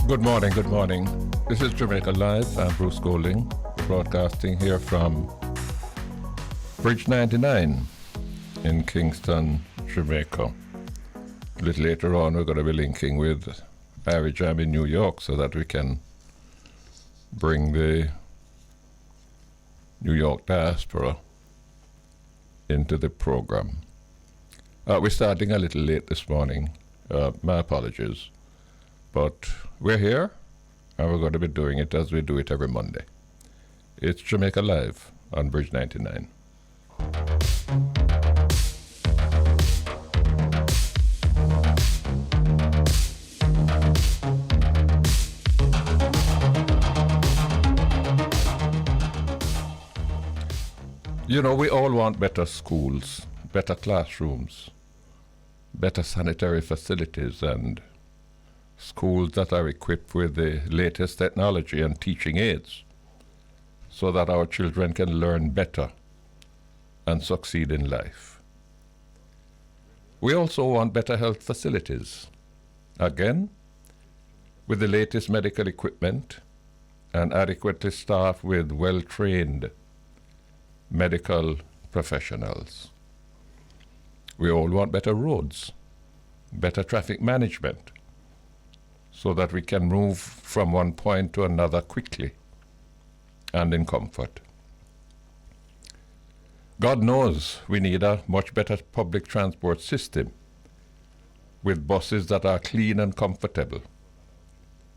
Good morning, good morning. This is Jamaica Live. I'm Bruce Golding, broadcasting here from Bridge 99 in Kingston, Jamaica. A little later on, we're going to be linking with Harry Jam in New York so that we can bring the New York diaspora into the program. We're starting a little late this morning. My apologies. But we're here, and we're going to be doing it as we do it every Monday. It's Jamaica Live on Bridge 99. You know, we all want better schools, better classrooms, better sanitary facilities, and schools that are equipped with the latest technology and teaching aids so that our children can learn better and succeed in life. We also want better health facilities, again, with the latest medical equipment and adequately staffed with well-trained medical professionals. We all want better roads, better traffic management, so that we can move from one point to another quickly and in comfort. God knows we need a much better public transport system with buses that are clean and comfortable,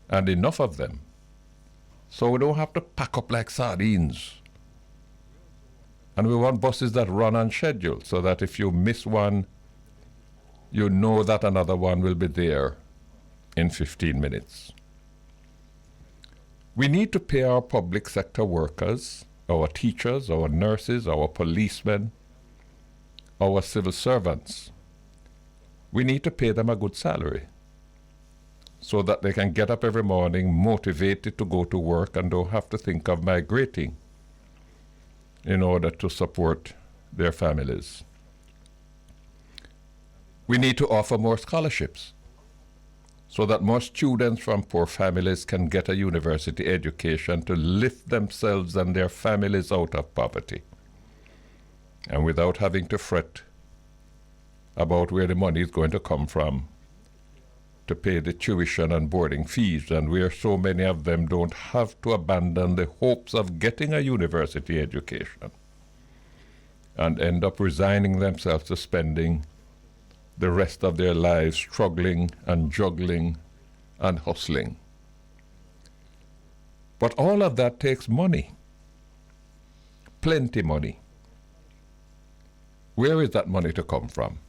and enough of them, so we don't have to pack up like sardines. And we want buses that run on schedule, so that if you miss one, you know that another one will be there in 15 minutes. We need to pay our public sector workers, our teachers, our nurses, our policemen, our civil servants. We need to pay them a good salary so that they can get up every morning motivated to go to work and don't have to think of migrating in order to support their families. We need to offer more scholarships so that more students from poor families can get a university education to lift themselves and their families out of poverty, and without having to fret about where the money is going to come from to pay the tuition and boarding fees, and where so many of them don't have to abandon the hopes of getting a university education and end up resigning themselves to spending the rest of their lives struggling and juggling and hustling. But all of that takes money, plenty money. Where is that money to come from?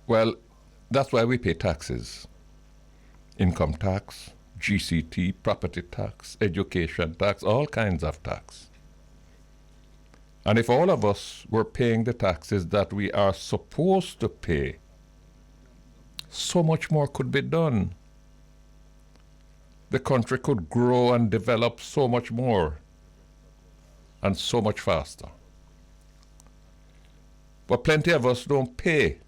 Well, that's why we pay taxes. Income tax, GCT, property tax, education tax, all kinds of tax. And if all of us were paying the taxes that we are supposed to pay, so much more could be done. The country could grow and develop so much more and so much faster. But plenty of us don't pay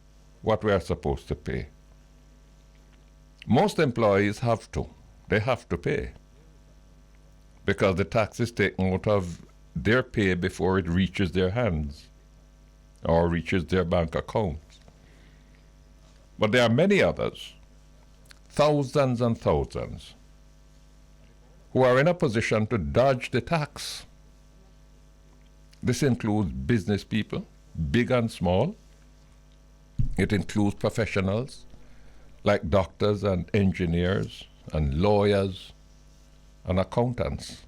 what we are supposed to pay. Most employees have to. They have to pay because the tax is taken out of their pay before it reaches their hands or reaches their bank accounts. But there are many others, thousands and thousands, who are in a position to dodge the tax. This includes business people, big and small. It includes professionals like doctors and engineers and lawyers and accountants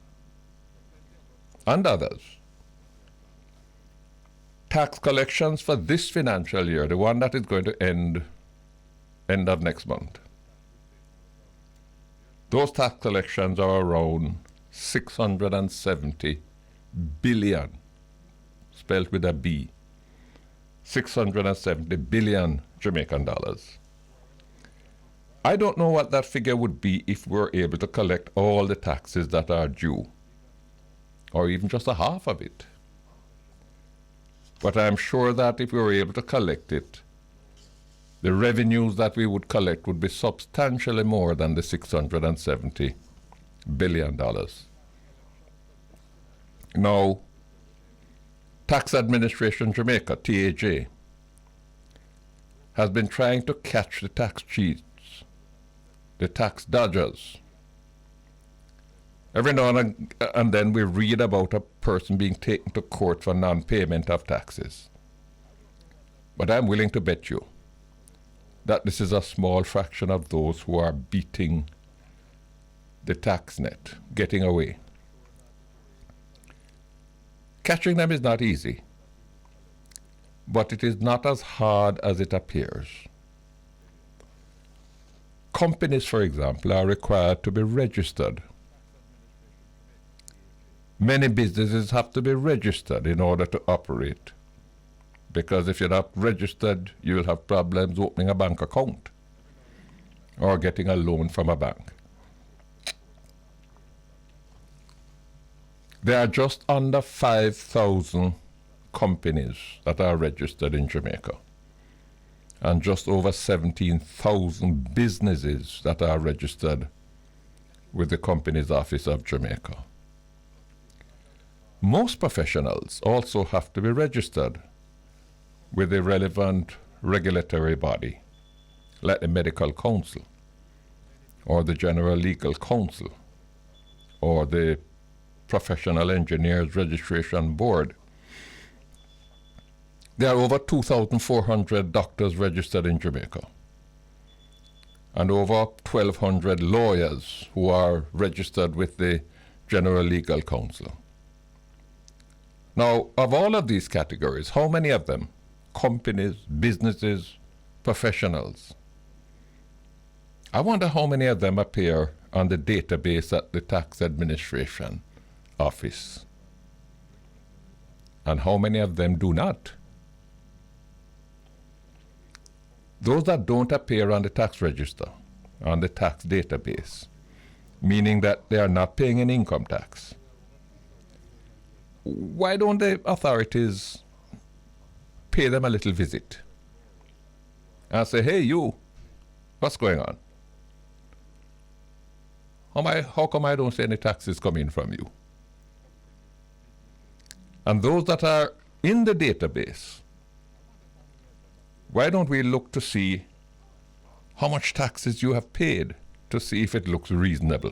and others. Tax collections for this financial year, the one that is going to end of next month, those tax collections are around 670 billion, spelled with a B, 670 billion Jamaican dollars. I don't know what that figure would be if we were able to collect all the taxes that are due, or even just a half of it. But I'm sure that if we were able to collect it, the revenues that we would collect would be substantially more than the $670 billion. Now, Tax Administration Jamaica, TAJ, has been trying to catch the tax cheats, the tax dodgers. Every now and then we read about a person being taken to court for non-payment of taxes. But I'm willing to bet you that this is a small fraction of those who are beating the tax net, getting away. Catching them is not easy, but it is not as hard as it appears. Companies, for example, are required to be registered. Many businesses have to be registered in order to operate, because if you're not registered, you'll have problems opening a bank account or getting a loan from a bank. There are just under 5,000 companies that are registered in Jamaica, and just over 17,000 businesses that are registered with the Companies Office of Jamaica. Most professionals also have to be registered with the relevant regulatory body, like the Medical Council, or the General Legal Council, or the Professional Engineers Registration Board. There are over 2,400 doctors registered in Jamaica, and over 1,200 lawyers who are registered with the General Legal Council. Now, of all of these categories, how many of them, companies, businesses, professionals, I wonder how many of them appear on the database at the Tax Administration Office, and how many of them do not? Those that don't appear on the tax register, on the tax database, meaning that they are not paying any income tax, why don't the authorities pay them a little visit and say, hey, you, what's going on? How come I don't see any taxes coming from you? And those that are in the database, why don't we look to see how much taxes you have paid to see if it looks reasonable?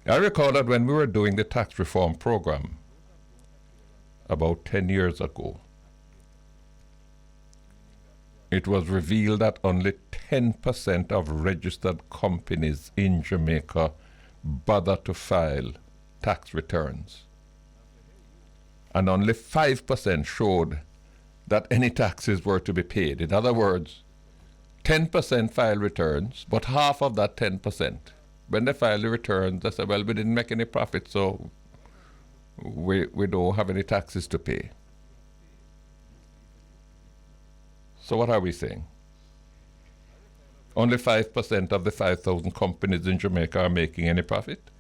I recall that when we were doing the tax reform program about 10 years ago, it was revealed that only 10% of registered companies in Jamaica bother to file tax returns. And only 5% showed that any taxes were to be paid. In other words, 10% file returns, but half of that 10%, when they file the returns, they say, well, we didn't make any profit, so we don't have any taxes to pay. So what are we saying? Only 5% of the 5,000 companies in Jamaica are making any profit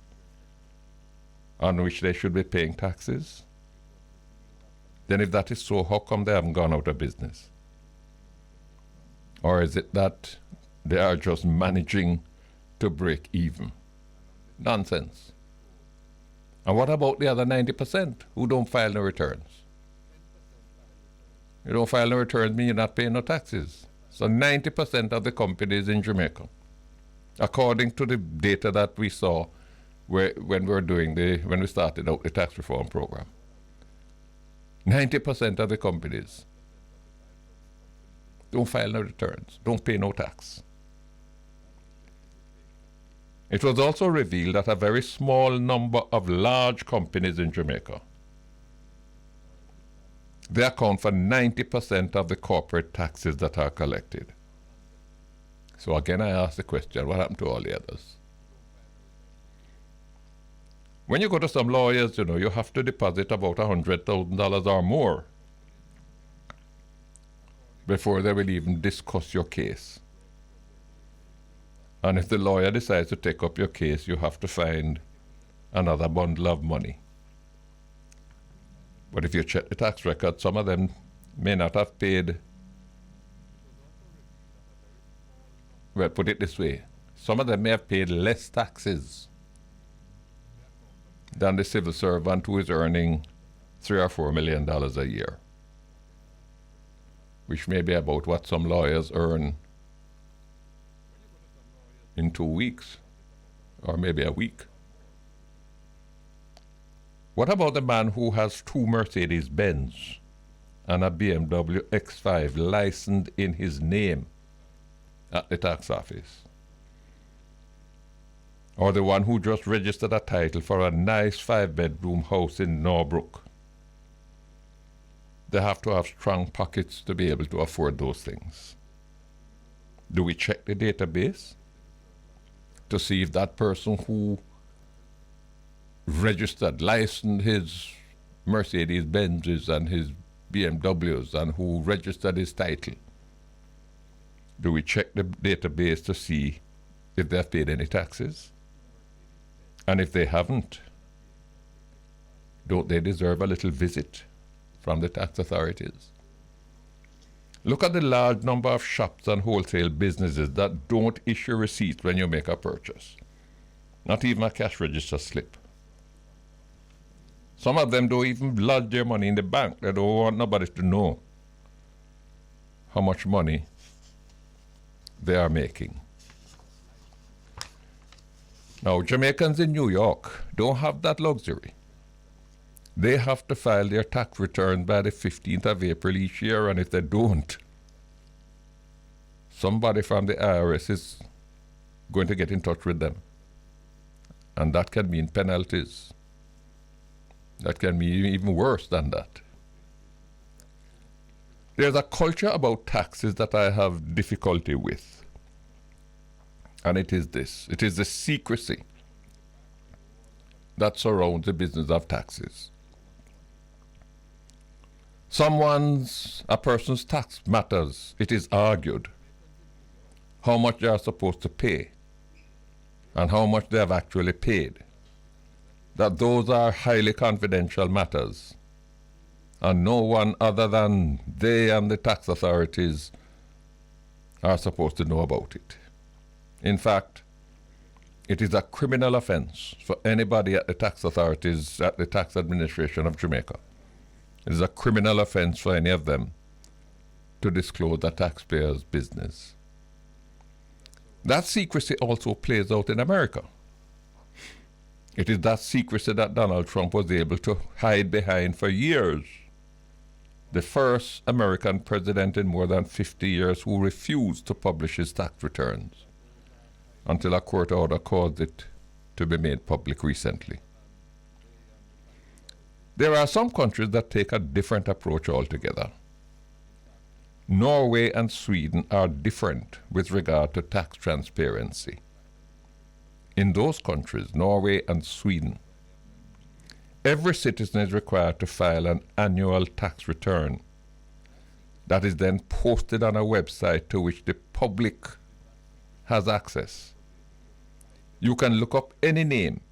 on which they should be paying taxes? Then if that is so, how come they haven't gone out of business? Or is it that they are just managing to break even? Nonsense. And what about the other 90% who don't file no returns? You don't file no returns mean you're not paying no taxes. So 90% of the companies in Jamaica, according to the data that we saw when we started out the tax reform program, 90% of the companies don't file no returns, don't pay no tax. It was also revealed that a very small number of large companies in Jamaica, they account for 90% of the corporate taxes that are collected. So again, I ask the question, what happened to all the others? When you go to some lawyers, you have to deposit about $100,000 or more before they will even discuss your case. And if the lawyer decides to take up your case, you have to find another bundle of money. But if you check the tax record, some of them may not have paid well, put it this way, some of them may have paid less taxes than the civil servant who is earning $3 or $4 million a year, which may be about what some lawyers earn in 2 weeks, or maybe a week. What about the man who has 2 Mercedes-Benz and a BMW X5 licensed in his name at the tax office? Or the one who just registered a title for a nice 5-bedroom house in Norbrook? They have to have strong pockets to be able to afford those things. Do we check the database to see if that person who registered, licensed his Mercedes-Benzes and his BMWs and who registered his title, do we check the database to see if they've paid any taxes? And if they haven't, don't they deserve a little visit from the tax authorities? Look at the large number of shops and wholesale businesses that don't issue receipts when you make a purchase. Not even a cash register slip. Some of them don't even lodge their money in the bank. They don't want nobody to know how much money they are making. Now, Jamaicans in New York don't have that luxury. They have to file their tax return by the 15th of April each year, and if they don't, somebody from the IRS is going to get in touch with them. And that can mean penalties. That can be even worse than that. There's a culture about taxes that I have difficulty with. And it is this. It is the secrecy that surrounds the business of taxes. A person's tax matters, it is argued how much they are supposed to pay and how much they have actually paid. That those are highly confidential matters, and no one other than they and the tax authorities are supposed to know about it. In fact, it is a criminal offense for anybody at the tax authorities, at the tax administration of Jamaica. It is a criminal offense for any of them to disclose a taxpayer's business. That secrecy also plays out in America. It is that secrecy that Donald Trump was able to hide behind for years. The first American president in more than 50 years who refused to publish his tax returns until a court order caused it to be made public recently. There are some countries that take a different approach altogether. Norway and Sweden are different with regard to tax transparency. In those countries, Norway and Sweden, every citizen is required to file an annual tax return that is then posted on a website to which the public has access. You can look up any name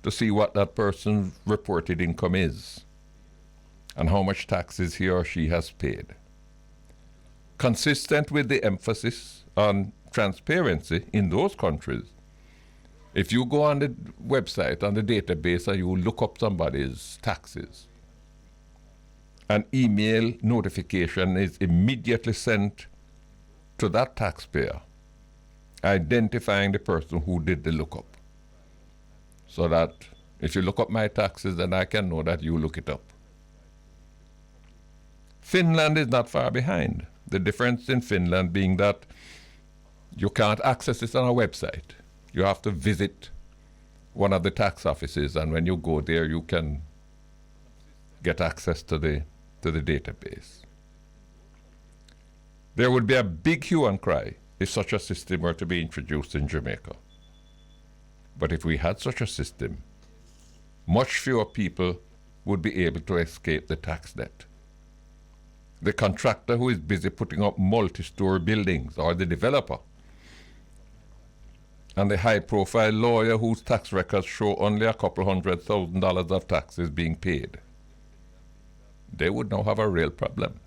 to see what that person's reported income is and how much taxes he or she has paid. Consistent with the emphasis on transparency in those countries, if you go on the website, on the database, and you look up somebody's taxes, an email notification is immediately sent to that taxpayer, identifying the person who did the lookup. So that if you look up my taxes, then I can know that you look it up. Finland is not far behind. The difference in Finland being that you can't access it on a website. You have to visit one of the tax offices, and when you go there, you can get access to the database. There would be a big hue and cry if such a system were to be introduced in Jamaica. But if we had such a system, much fewer people would be able to escape the tax debt. The contractor who is busy putting up multi-story buildings, or the developer, and the high-profile lawyer whose tax records show only a couple $100,000 of taxes being paid, they would now have a real problem.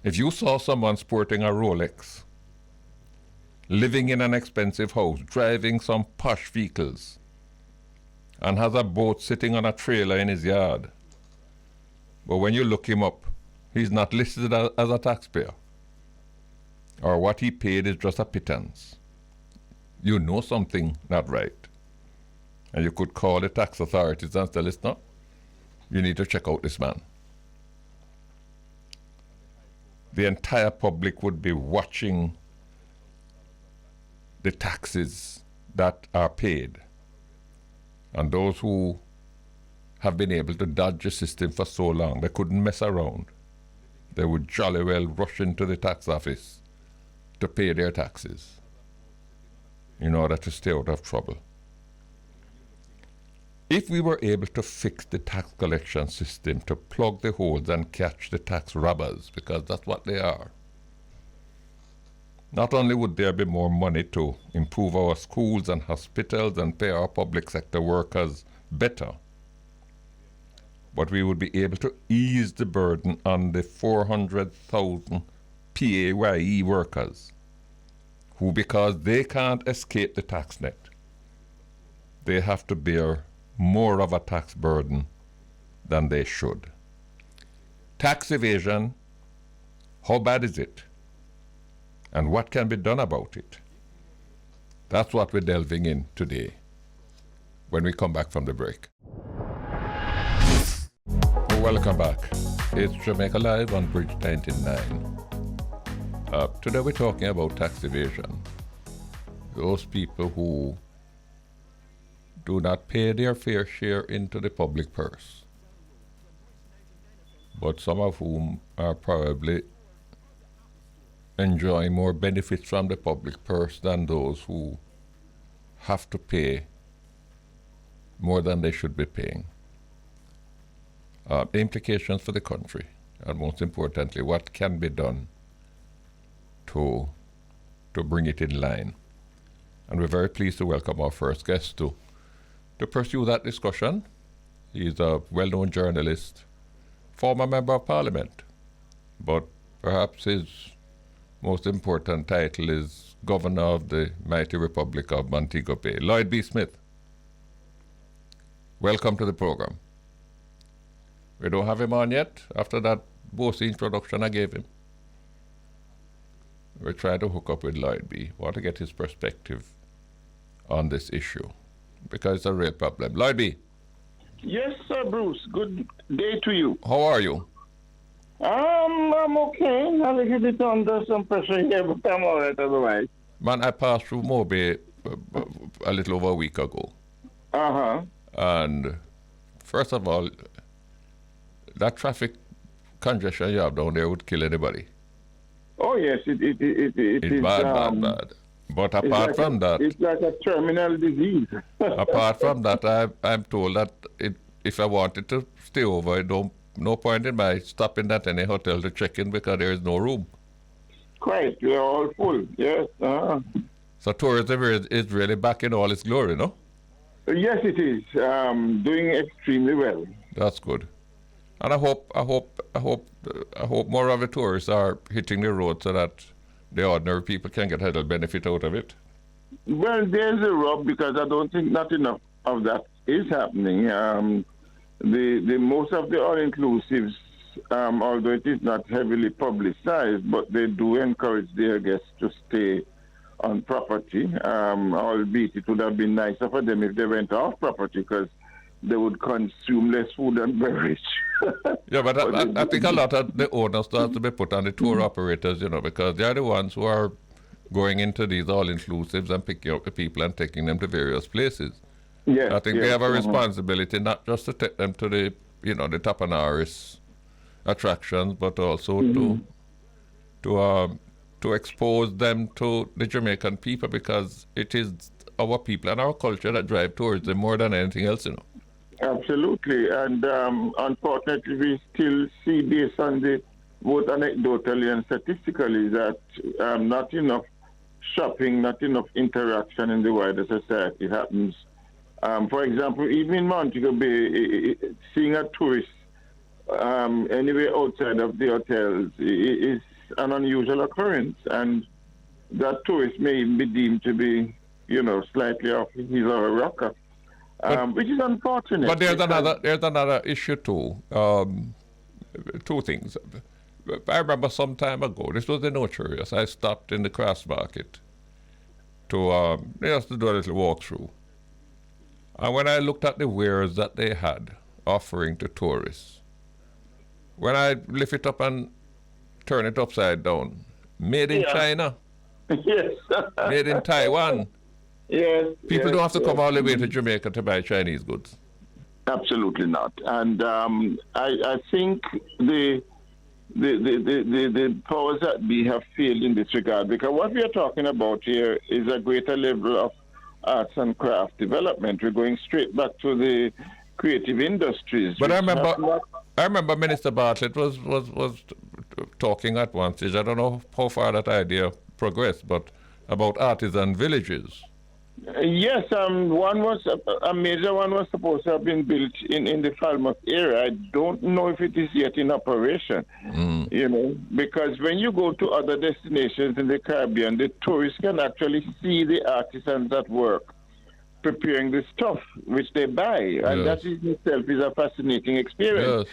If you saw someone sporting a Rolex living in an expensive house, driving some posh vehicles, and has a boat sitting on a trailer in his yard. But when you look him up, he's not listed as a taxpayer. Or what he paid is just a pittance. You know something not right. And you could call the tax authorities and say, listen, you need to check out this man. The entire public would be watching the taxes that are paid. And those who have been able to dodge the system for so long, they couldn't mess around. They would jolly well rush into the tax office to pay their taxes in order to stay out of trouble. If we were able to fix the tax collection system to plug the holes and catch the tax robbers, because that's what they are, not only would there be more money to improve our schools and hospitals and pay our public sector workers better, but we would be able to ease the burden on the 400,000 PAYE workers who, because they can't escape the tax net, they have to bear more of a tax burden than they should. Tax evasion, how bad is it? And what can be done about it? That's what we're delving in today when we come back from the break. Welcome back. It's Jamaica Live on Bridge 99. Today we're talking about tax evasion. Those people who do not pay their fair share into the public purse, but some of whom are probably enjoying more benefits from the public purse than those who have to pay more than they should be paying. The implications for the country, and most importantly, what can be done to bring it in line. And we're very pleased to welcome our first guest to pursue that discussion. He's a well-known journalist, former member of parliament, but perhaps his most important title is Governor of the mighty Republic of Montego Bay. Lloyd B. Smith, welcome to the program. We don't have him on yet after that bossy introduction I gave him. We're trying to hook up with Lloyd B. Want to get his perspective on this issue because it's a real problem. Lloyd B. Yes, sir, Bruce. Good day to you. How are you? I'm okay. A little bit under some pressure here, but I'm all right otherwise. Man, I passed through Moby a little over a week ago. Uh-huh. And first of all, that traffic congestion you have down there would kill anybody. Oh, yes, it is. Bad. But apart from that... It's like a terminal disease. Apart from that, I'm told that if I wanted to stay over, no point in my stopping at any hotel to check in because there is no room. Quite. You're all full, yes. So tourism is really back in all its glory, no? Yes, it is. Doing extremely well. That's good. And I hope more of the tourists are hitting the road so that the ordinary people can get a little benefit out of it. Well, there's a rub because I don't think not enough of that is happening. The most of the all-inclusives, although it is not heavily publicized, but they do encourage their guests to stay on property, albeit it would have been nicer for them if they went off property because they would consume less food and beverage. Yeah, but I think a lot of the onus has to be put on the tour operators, because they're the ones who are going into these all-inclusives and picking up the people and taking them to various places. Yes, I think they have a responsibility not just to take them to the, the Tappanaris attractions, but also to expose them to the Jamaican people because it is our people and our culture that drive tourism more than anything else, Absolutely, and unfortunately we still see based on the both anecdotally and statistically that not enough shopping, not enough interaction in the wider society happens. For example, even in Montego Bay, seeing a tourist anywhere outside of the hotels is an unusual occurrence, and that tourist may even be deemed to be, slightly off his or her rocker, which is unfortunate. But there's another issue too. Two things. I remember some time ago, this was in Notorious, I stopped in the Crafts Market to just to do a little walkthrough. And when I looked at the wares that they had offering to tourists, when I lift it up and turn it upside down, made in China, Yes. made in Taiwan. Yes. People don't have to come all the way to Jamaica to buy Chinese goods. Absolutely not. And I think the powers that be have failed in this regard, because what we are talking about here is a greater level of arts and craft development. We're going straight back to the creative industries. But I remember Minister Bartlett was talking at one stage. I don't know how far that idea progressed, but about artisan villages. Yes, one was a major one was supposed to have been built in the Falmouth area. I don't know if it is yet in operation. Because when you go to other destinations in the Caribbean, the tourists can actually see the artisans at work preparing the stuff which they buy, and that in itself is a fascinating experience.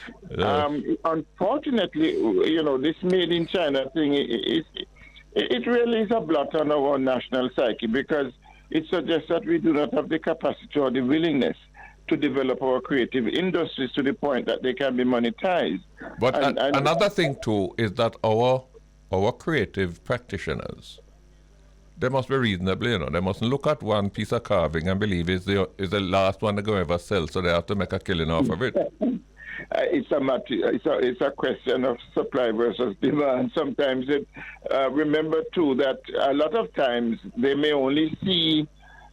Unfortunately, this made in China thing it really is a blot on our national psyche, because it suggests that we do not have the capacity or the willingness to develop our creative industries to the point that they can be monetized. But another thing too is that our creative practitioners, they must be reasonable, they mustn't look at one piece of carving and believe is the last one they're going to ever sell, so they have to make a killing off of it. It's a question of supply versus demand. Sometimes remember too that a lot of times they may only see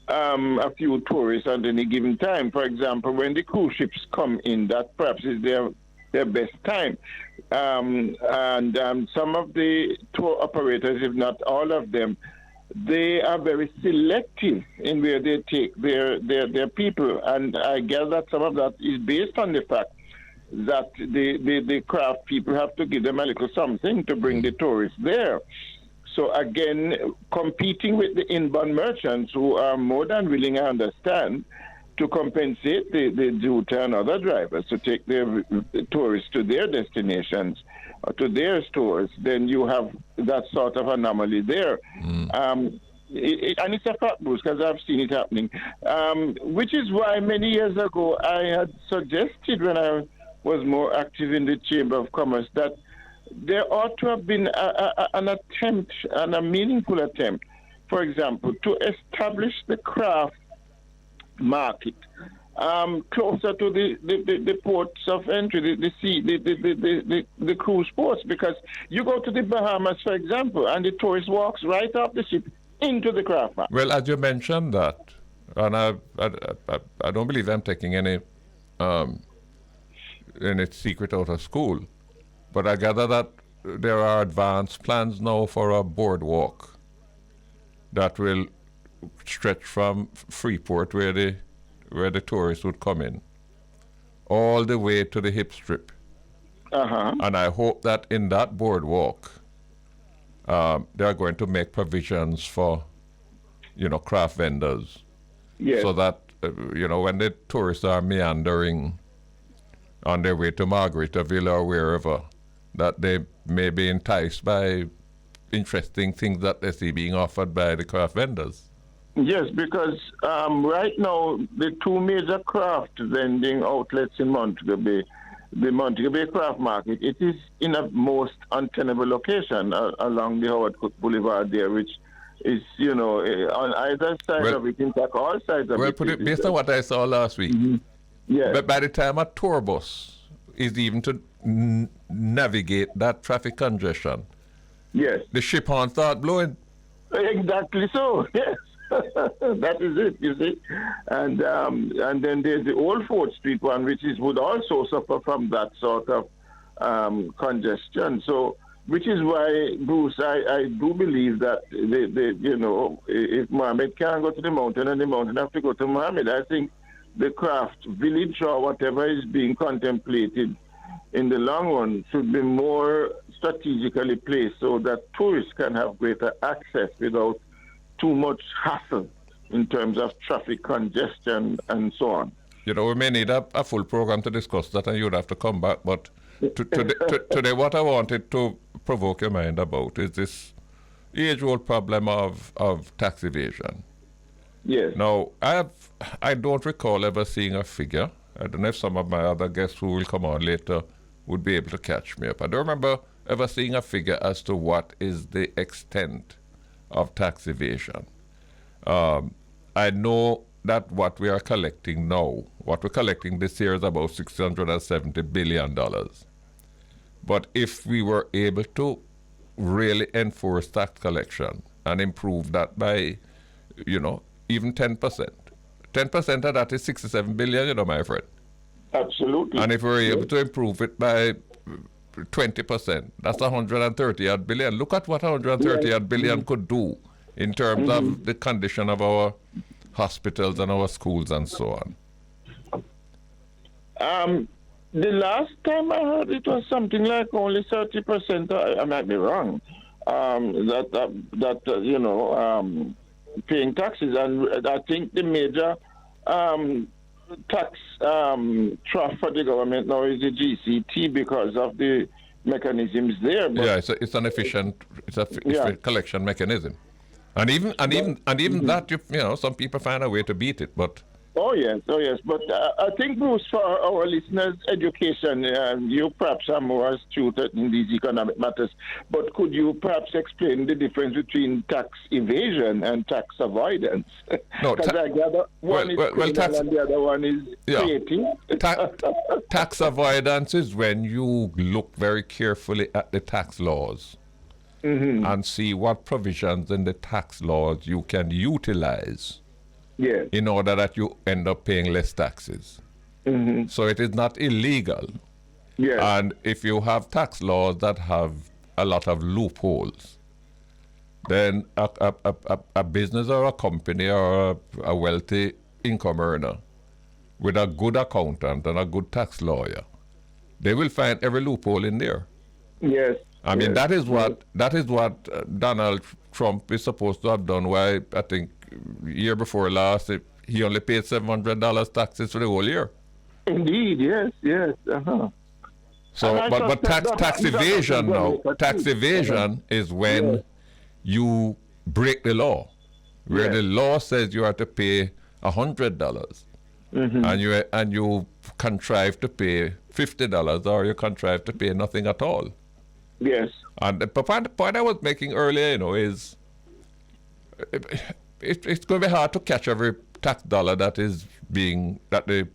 a few tourists at any given time. For example, when the cruise ships come in, that perhaps is their best time. And some of the tour operators, if not all of them, they are very selective in where they take their people. And I guess that some of that is based on the fact that the craft people have to give them a little something to bring the tourists there. So again, competing with the inbound merchants who are more than willing, I understand, to compensate the Juta and other drivers to take their tourists to their destinations or to their stores, then you have that sort of anomaly there. And it's a fact, Bruce, because I've seen it happening, which is why many years ago I had suggested, when I was more active in the Chamber of Commerce, that there ought to have been an attempt, and a meaningful attempt, for example, to establish the craft market closer to the ports of entry, the sea, the cruise ports, because you go to the Bahamas, for example, and the tourist walks right off the ship into the craft market. Well, as you mentioned that, and I don't believe I'm taking any secret out of school, but I gather that there are advanced plans now for a boardwalk that will stretch from Freeport, where the tourists would come in, all the way to the hip strip. And I hope that in that boardwalk, they are going to make provisions for, craft vendors, so that when the tourists are meandering on their way to Margaritaville or wherever, that they may be enticed by interesting things that they see being offered by the craft vendors. Yes, because right now the two major craft vending outlets in Montego Bay, the Montego Bay Craft Market, it is in a most untenable location along the Howard Cook Boulevard there, which is, on either side of it, in fact, all sides of it. Well, based on what I saw last week, yes. But by the time a tour bus is even to navigate that traffic congestion, yes, the ship horn start blowing. Exactly so, yes. That is it, you see. And then there's the Old Fort Street one, which would also suffer from that sort of congestion. So, which is why, Bruce, I do believe that, if Mohammed can't go to the mountain and the mountain have to go to Mohammed, I think the craft village or whatever is being contemplated in the long run should be more strategically placed so that tourists can have greater access without too much hassle in terms of traffic congestion and so on. You know, we may need a full program to discuss that, and you'd have to come back. But today, what I wanted to provoke your mind about is this age-old problem of tax evasion. Yes. Now, I don't recall ever seeing a figure. I don't know if some of my other guests who will come on later would be able to catch me up. I don't remember ever seeing a figure as to what is the extent of tax evasion. I know that what we are collecting now, what we're collecting this year is about $670 billion. But if we were able to really enforce tax collection and improve that by, even 10%. 10% of that is 67 billion, my friend. Absolutely. And if we're able to improve it by 20%, that's 130 odd billion. Look at what 130 odd billion could do in terms of the condition of our hospitals and our schools and so on. The last time I heard it was something like only 30%. I might be wrong. Paying taxes, and I think the major tax trap for the government now is the GCT because of the mechanisms there. But yeah, it's an efficient collection mechanism, and even that some people find a way to beat it, but. Oh yes. But I think, Bruce, for our listeners' education, you perhaps are more astute in these economic matters. But could you perhaps explain the difference between tax evasion and tax avoidance? No, because I gather one is criminal and the other one is creating. Tax avoidance is when you look very carefully at the tax laws and see what provisions in the tax laws you can utilize. Yes. In order that you end up paying less taxes. So it is not illegal. Yes. And if you have tax laws that have a lot of loopholes, then a business or a company or a wealthy income earner with a good accountant and a good tax lawyer, they will find every loophole in there. Yes. I mean, that is what Donald Trump is supposed to have done. Why I think year before last, he only paid $700 taxes for the whole year. Indeed, yes. So, but tax evasion now, tax evasion is when you break the law, where the law says you have to pay $100, and you contrive to pay $50, or you contrive to pay nothing at all. Yes. And the point I was making earlier, is it's going to be hard to catch every tax dollar that the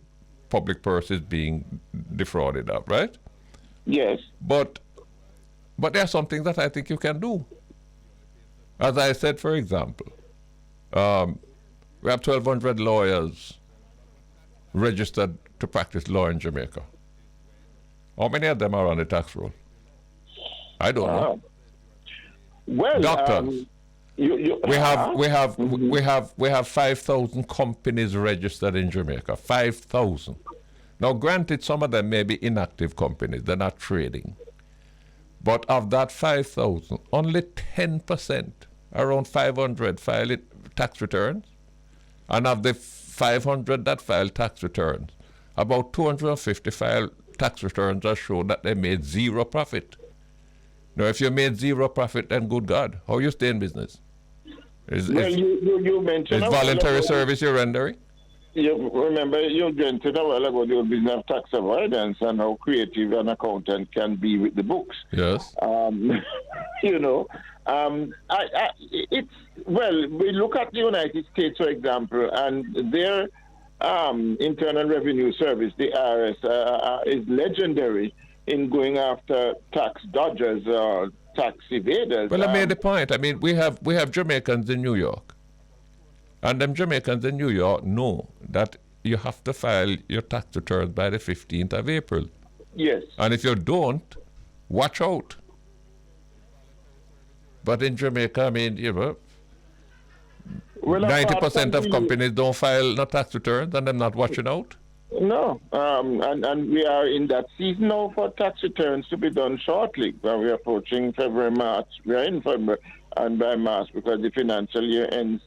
public purse is being defrauded of, right? Yes. But there are some things that I think you can do. As I said, for example, we have 1,200 lawyers registered to practice law in Jamaica. How many of them are on the tax roll? I don't know. Well, doctors. We have 5,000 companies registered in Jamaica. 5,000. Now, granted, some of them may be inactive companies; they're not trading. But of that 5,000, only 10%, around 500, file tax returns, and of the 500 that file tax returns, about 250 file tax returns that show that they made zero profit. Now, if you made zero profit, then good God, how you stay in business? You mentioned is voluntary service you're rendering? You remember you mentioned a while ago the business of tax avoidance and how creative an accountant can be with the books. Yes. We look at the United States, for example, and their Internal Revenue Service, the IRS, is legendary in going after tax dodgers or tax evaders. Well, I made the point. I mean, we have Jamaicans in New York, and them Jamaicans in New York know that you have to file your tax returns by the 15th of April. Yes. And if you don't, watch out. But in Jamaica, I mean, 90% of companies don't file no tax returns, and they're not watching out. No, and we are in that season now for tax returns to be done shortly. We're approaching February, March. We are in February and by March because the financial year ends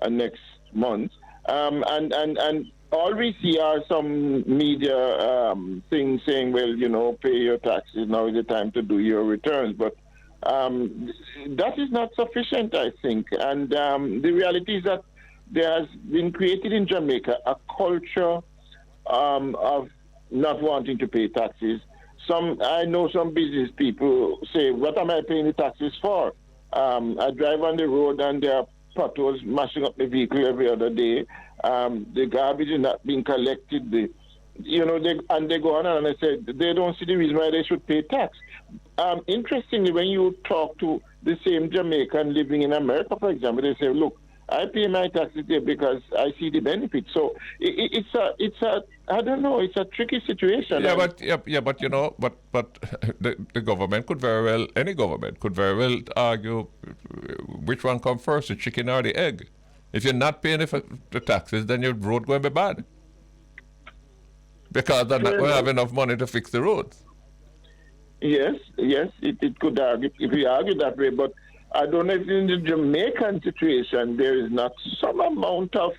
next month. And all we see are some media things saying, well, pay your taxes. Now is the time to do your returns. But that is not sufficient, I think. And the reality is that there has been created in Jamaica a culture of not wanting to pay taxes. I know some business people say, what am I paying the taxes for? I drive on the road and there are potholes mashing up the vehicle every other day. The garbage is not being collected. They go on and they say they don't see the reason why they should pay tax. Interestingly, when you talk to the same Jamaican living in America, for example, they say, look, I pay my taxes there because I see the benefits. So it's a I don't know, it's a tricky situation. Yeah, but the government could very well, any government could very well argue which one comes first, the chicken or the egg. If you're not paying the taxes, then your road going to be bad because they're not going to have enough money to fix the roads. Yes, it could argue if we argue that way, but I don't know if in the Jamaican situation there is not some amount of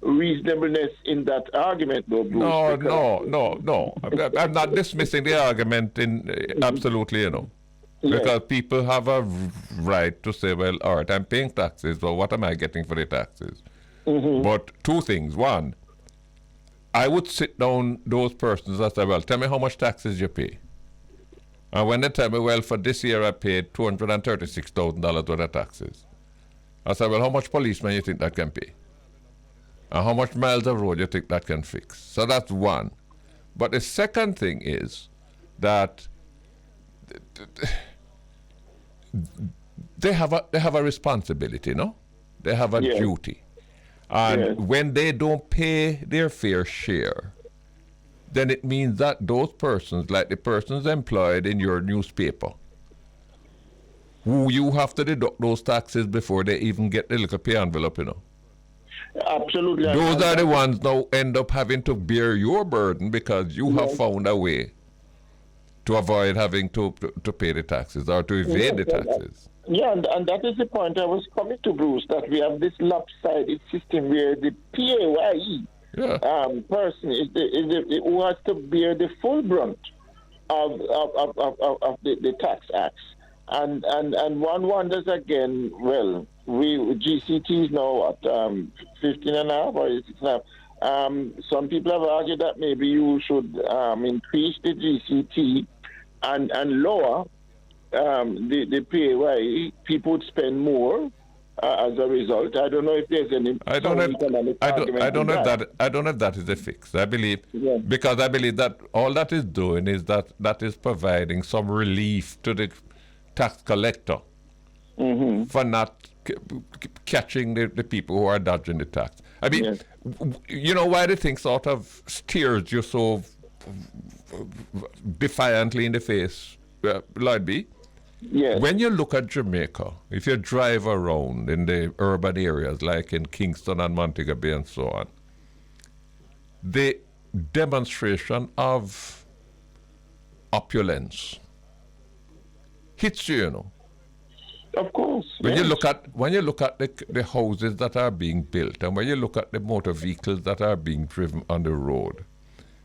reasonableness in that argument, though, Bruce. No. I'm not dismissing the argument absolutely, because people have a right to say, well, all right, I'm paying taxes, but what am I getting for the taxes? Mm-hmm. But two things. One, I would sit down those persons and say, well, tell me how much taxes you pay. And when they tell me, well, for this year I paid $236,000 worth of taxes, I said, well, how much policemen you think that can pay? And how much miles of road you think that can fix? So that's one. But the second thing is that they have a responsibility, no? They have a duty. And when they don't pay their fair share, then it means that those persons, like the persons employed in your newspaper, who you have to deduct those taxes before they even get the little pay envelope, Absolutely. Those are the ones now end up having to bear your burden because you have found a way to avoid having to pay the taxes or to evade the taxes. Yeah, and that is the point I was coming to, Bruce, that we have this lopsided system where the PAYE person is who has to bear the full brunt of the tax acts. And one wonders again, well, GCT is now at 15 and a half or 16 and a half. Some people have argued that maybe you should increase the GCT and lower the PAYE. People would spend more as a result. I don't know if there's any. I don't know if that is a fix. I believe because I believe that all that is doing is that is providing some relief to the tax collector for not catching the people who are dodging the tax. I mean, you know why the thing sort of stares you so defiantly in the face, Lloyd B? Yes. When you look at Jamaica, if you drive around in the urban areas like in Kingston and Montego Bay and so on, the demonstration of opulence hits you, Of course. When you look at the houses that are being built and when you look at the motor vehicles that are being driven on the road,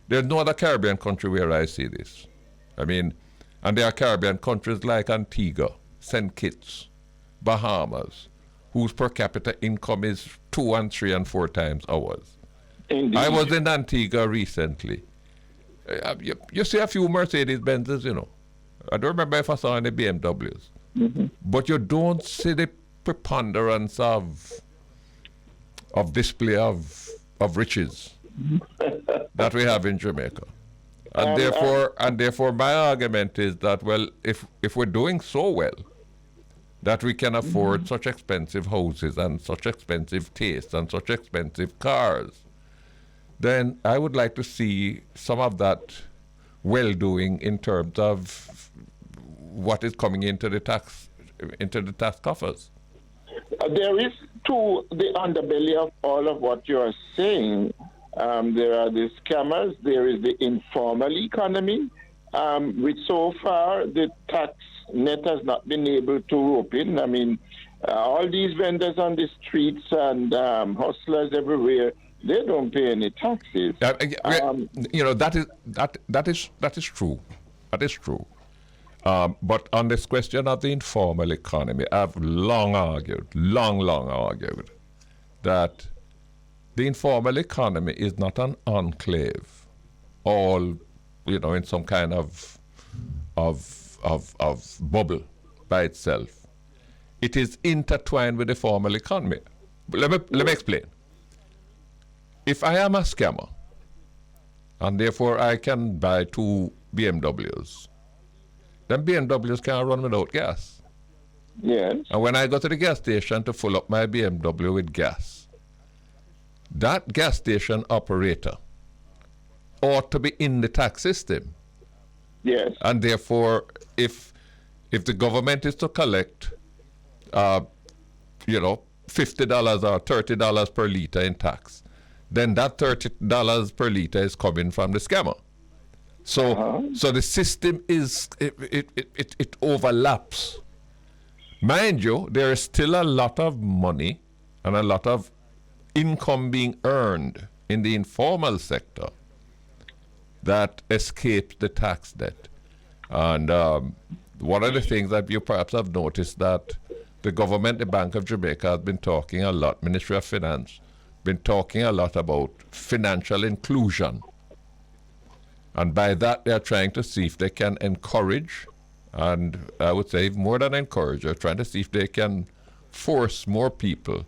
there's no other Caribbean country where I see this. I mean, and there are Caribbean countries like Antigua, St. Kitts, Bahamas, whose per capita income is 2 and 3 and 4 times ours. Indeed. I was in Antigua recently. You see a few Mercedes Benzes, I don't remember if I saw any BMWs. But you don't see the preponderance of display of riches that we have in Jamaica. And therefore my argument is that, well, if we're doing so well that we can afford such expensive houses and such expensive tastes and such expensive cars, then I would like to see some of that well-doing in terms of what is coming into the tax coffers. There is, to the underbelly of all of what you are saying, There are the scammers. There is the informal economy, which so far the tax net has not been able to rope in. I mean, all these vendors on the streets and hustlers everywhere, they don't pay any taxes. That is true. That is true. But on this question of the informal economy, I've long argued that the informal economy is not an enclave, all in some kind of bubble by itself. It is intertwined with the formal economy. Let me explain. If I am a scammer, and therefore I can buy 2 BMWs, then BMWs can't run without gas. Yes. And when I go to the gas station to fill up my BMW with gas, that gas station operator ought to be in the tax system. Yes. And therefore, if the government is to collect, $50 or $30 per liter in tax, then that $30 per liter is coming from the scammer. So the system it overlaps. Mind you, there is still a lot of money and a lot of income being earned in the informal sector that escapes the tax debt. And one of the things that you perhaps have noticed that the government, the Bank of Jamaica, has been talking a lot, Ministry of Finance, been talking a lot about financial inclusion. And by that, they're trying to see if they can encourage, and I would say more than encourage, they're trying to see if they can force more people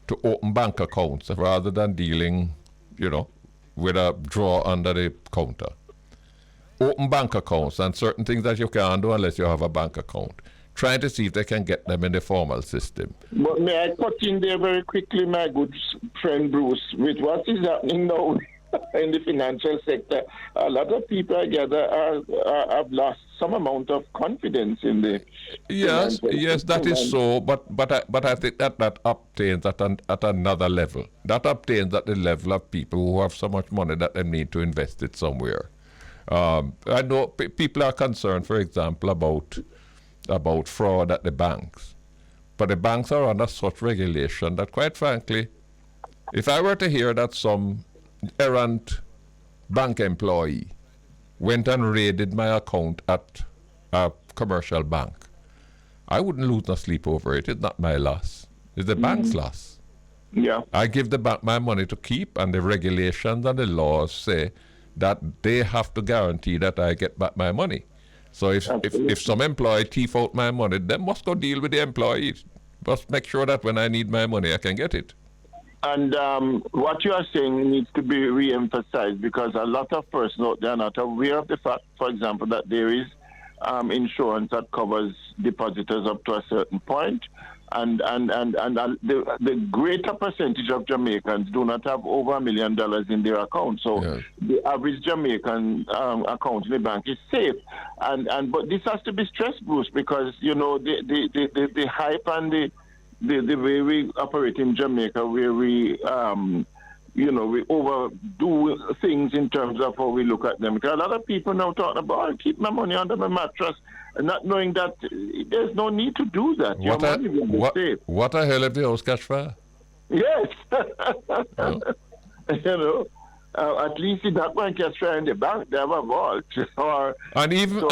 to open bank accounts rather than dealing, with a draw under the counter. Open bank accounts and certain things that you can't do unless you have a bank account. Trying to see if they can get them in the formal system. But may I cut in there very quickly, my good friend Bruce, with what is happening now in the financial sector? A lot of people, I gather, have lost some amount of confidence in the. Yes, that is so. But I think that obtains at another level. That obtains at the level of people who have so much money that they need to invest it somewhere. I know people are concerned, for example, about fraud at the banks. But the banks are under such regulation that, quite frankly, if I were to hear that some errant bank employee went and raided my account at a commercial bank, I wouldn't lose no sleep over it. It's not my loss. It's the bank's loss. Yeah. I give the bank my money to keep, and the regulations and the laws say that they have to guarantee that I get back my money. So if some employee thief out my money, then must go deal with the employee. Must make sure that when I need my money, I can get it. And what you are saying needs to be re-emphasized, because a lot of persons out there are not aware of the fact, for example, that there is insurance that covers depositors up to a certain point. And the greater percentage of Jamaicans do not have over $1 million in their account. So yes, the average Jamaican account in the bank is safe. But this has to be stressed, Bruce, because the hype and the way we operate in Jamaica, where we we overdo things in terms of how we look at them. Because a lot of people now talking about, keep my money under my mattress, and not knowing that there's no need to do that. What the hell if the house catch fire? Yes. At least in that one catch fire in the bank, they have a vault. And even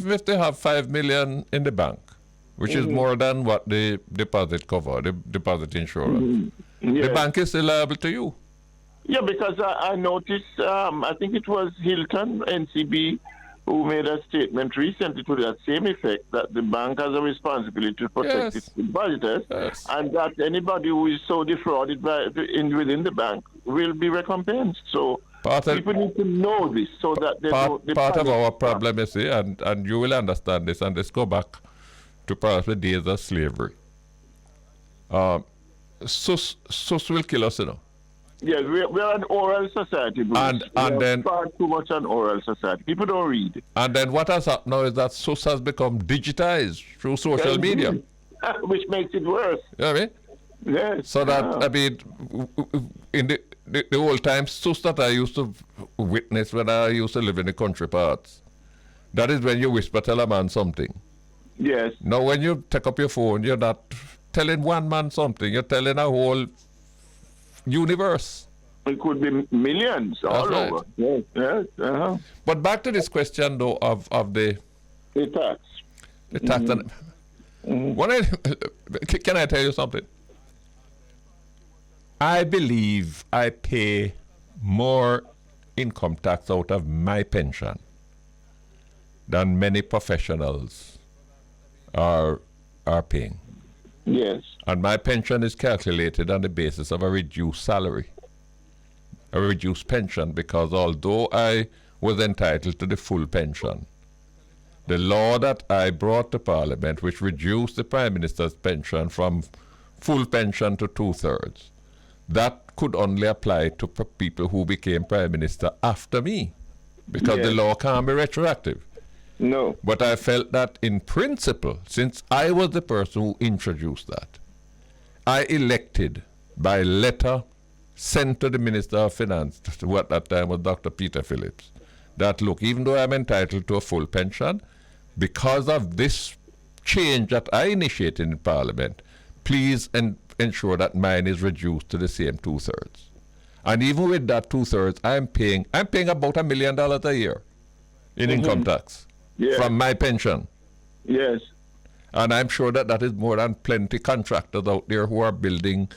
if they have $5 million in the bank, which is more than what the deposit cover, the deposit insurance, the bank is still liable to you. Yeah, because I noticed, I think it was Hilton, NCB, who made a statement recently to that same effect, that the bank has a responsibility to protect its depositors, and that anybody who is so defrauded within the bank will be recompensed. So people need to know this so that they don't... Part of our problem is, and you will understand this, and let's go back to perhaps the days of slavery. Sus will kill us, Yes, we're an oral society, Bruce. And then far too much an oral society. People don't read. And then what has happened now is that SUS has become digitized through social media, which makes it worse. You know what I mean? Yes. So that the old time sus that I used to witness when I used to live in the country parts. That is when you whisper tell a man something. Yes. Now when you take up your phone, you're not telling one man something, you're telling a whole universe. It could be millions all right. over. Yes, yes. But back to this question though of the tax. The tax. Can I tell you something? I believe I pay more income tax out of my pension than many professionals are paying. Yes. And my pension is calculated on the basis of a reduced salary, a reduced pension, because although I was entitled to the full pension, the law that I brought to Parliament, which reduced the Prime Minister's pension from full pension to 2/3, that could only apply to people who became Prime Minister after me, because the law can't be retroactive. No. But I felt that in principle, since I was the person who introduced that, I elected by letter sent to the Minister of Finance, who at that time was Dr. Peter Phillips, that look, even though I'm entitled to a full pension, because of this change that I initiated in Parliament, please ensure that mine is reduced to the same 2/3. And even with that 2/3, I'm paying about $1 million a year in income tax from my pension. Yes. And I'm sure that that is more than plenty contractors out there who are building,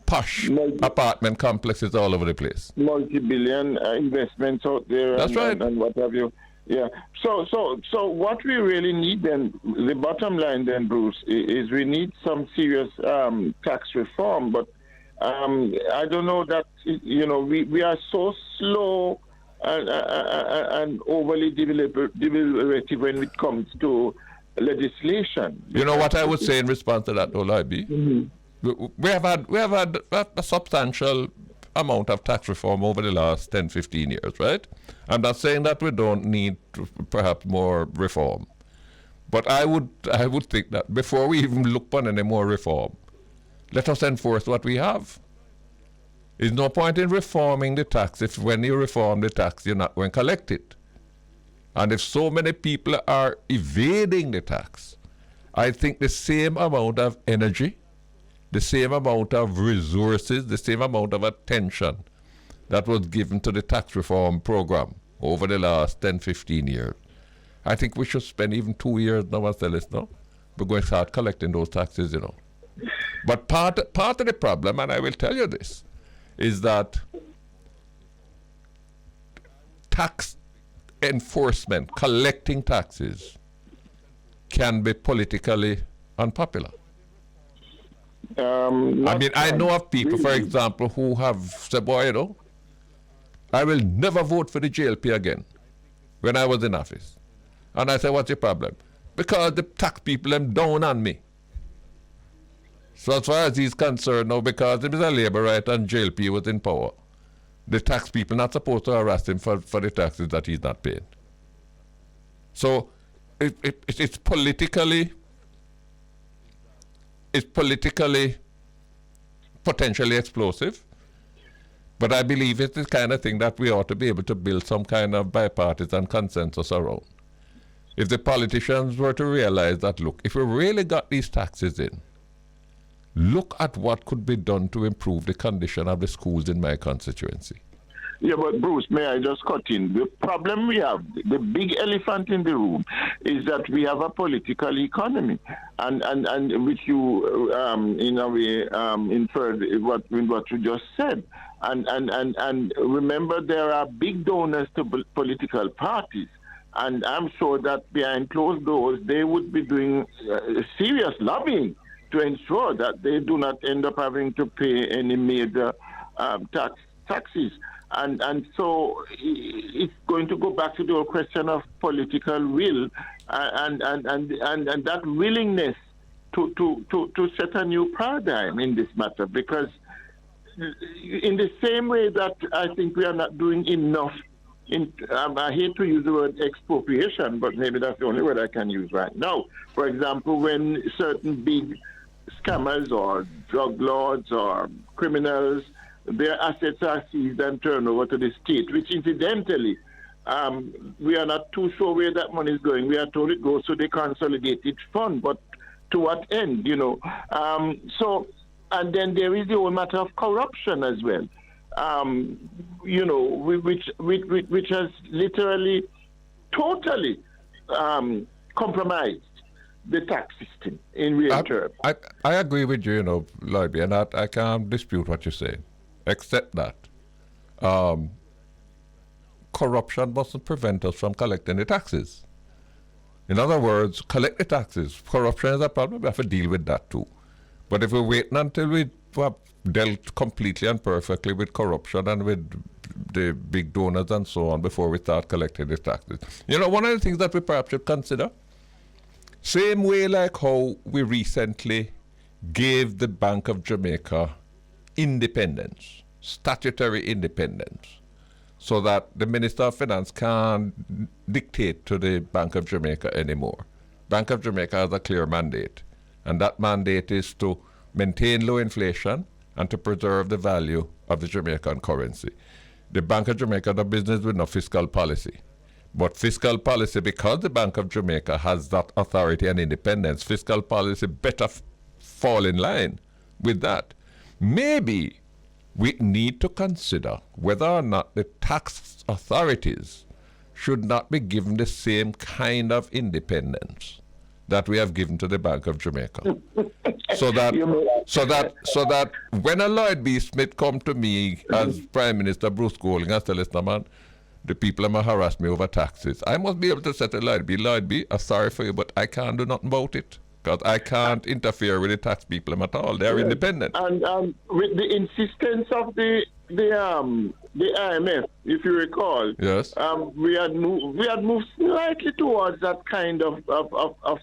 posh apartment complexes all over the place. Multi-billion investments out there. That's right. And what have you. Yeah. So what we really need then, the bottom line then, Bruce, is we need some serious tax reform. But I don't know that, we are so slow and overly deliberative when it comes to legislation. You know what I would say in response to that, Lloyd? We have had a substantial amount of tax reform over the last 10, 15 years, right? I'm not saying that we don't need perhaps more reform. But I would think that before we even look upon any more reform, let us enforce what we have. There's no point in reforming the tax if when you reform the tax, you're not going to collect it. And if so many people are evading the tax, I think the same amount of energy, the same amount of resources, the same amount of attention that was given to the tax reform program over the last 10, 15 years. I think we should spend even 2 years now and say, listen, we're going to start collecting those taxes, But part of the problem, and I will tell you this, is that tax enforcement, collecting taxes, can be politically unpopular. I know of people, for example, who have said, boy, I will never vote for the JLP again when I was in office. And I said, what's your problem? Because the tax people them down on me. So as far as he's concerned now, because it was a labor right and JLP was in power, the tax people not supposed to harass him for the taxes that he's not paying. So it's politically potentially explosive, but I believe it's the kind of thing that we ought to be able to build some kind of bipartisan consensus around. If the politicians were to realize that, look, if we really got these taxes in, look at what could be done to improve the condition of the schools in my constituency. Yeah, but Bruce, may I just cut in? The problem we have, the big elephant in the room, is that we have a political economy, and which you, in a way, inferred what you just said. And remember, there are big donors to political parties. And I'm sure that behind closed doors, they would be doing serious lobbying to ensure that they do not end up having to pay any major taxes. And so it's going to go back to the whole question of political will and that willingness to set a new paradigm in this matter. Because in the same way that I think we are not doing enough, I hate to use the word expropriation, but maybe that's the only word I can use right now. For example, when certain big scammers or drug lords or criminals, their assets are seized and turned over to the state, which incidentally, we are not too sure where that money is going. We are told it goes to the consolidated fund, but to what end, and then there is the whole matter of corruption as well, which has literally totally compromised the tax system in real terms. I agree with you, Lloyd, and I can't dispute what you say, except that corruption mustn't prevent us from collecting the taxes. In other words, collect the taxes. Corruption is a problem. We have to deal with that too. But if we wait until we have dealt completely and perfectly with corruption and with the big donors and so on before we start collecting the taxes. One of the things that we perhaps should consider, same way like how we recently gave the Bank of Jamaica independence, statutory independence, so that the Minister of Finance can't dictate to the Bank of Jamaica anymore. Bank of Jamaica has a clear mandate, and that mandate is to maintain low inflation and to preserve the value of the Jamaican currency. The Bank of Jamaica does business with no fiscal policy. But fiscal policy, because the Bank of Jamaica has that authority and independence, fiscal policy better fall in line with that. Maybe we need to consider whether or not the tax authorities should not be given the same kind of independence that we have given to the Bank of Jamaica. so that when a Lloyd B. Smith come to me as Prime Minister Bruce Golding and say, listen, man, the people have harassed me over taxes, I must be able to say to Lloyd B, I'm sorry for you, but I can't do nothing about it. Because I can't interfere with the tax people at all. They're independent. And with the insistence of the IMF, if you recall, yes, we had moved slightly towards that kind of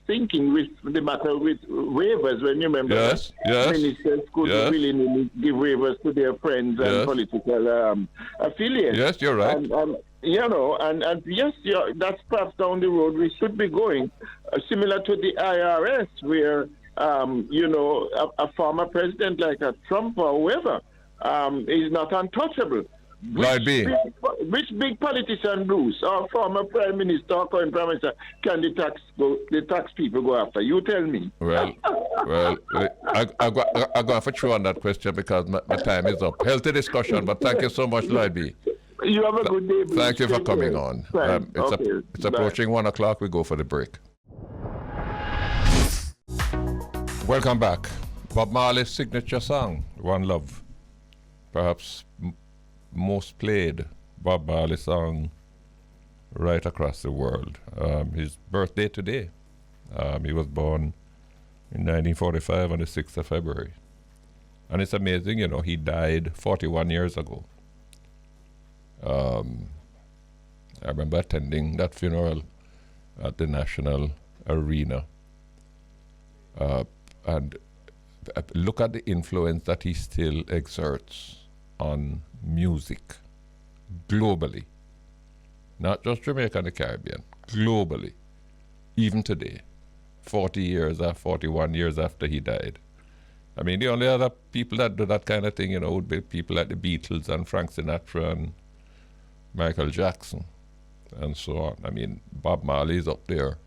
thinking with the matter with waivers. When you remember, yes, ministers could willingly give waivers to their friends and political affiliates. Yes, you're right. And yes, that's perhaps down the road we should be going, similar to the IRS, where a former president like a Trump or whoever is not untouchable. Which big politician, Bruce, or former prime minister or current prime minister, can the tax people go after? You tell me. Well, I go for true on that question because my time is up. Healthy discussion, but thank you so much, Lloyd B. You have a good day, Bruce. Thank you for coming on. It's approaching 1 o'clock. We go for the break. Welcome back. Bob Marley's signature song, One Love. Perhaps most played Bob Marley song right across the world. His birthday today. He was born in 1945 on the 6th of February. And it's amazing, he died 41 years ago. I remember attending that funeral at the National Arena. And look at the influence that he still exerts on music globally. Not just Jamaica and the Caribbean, globally. Even today, 41 years after he died. I mean, the only other people that do that kind of thing, would be people like the Beatles and Frank Sinatra and Michael Jackson and so on. I mean, Bob Marley is up there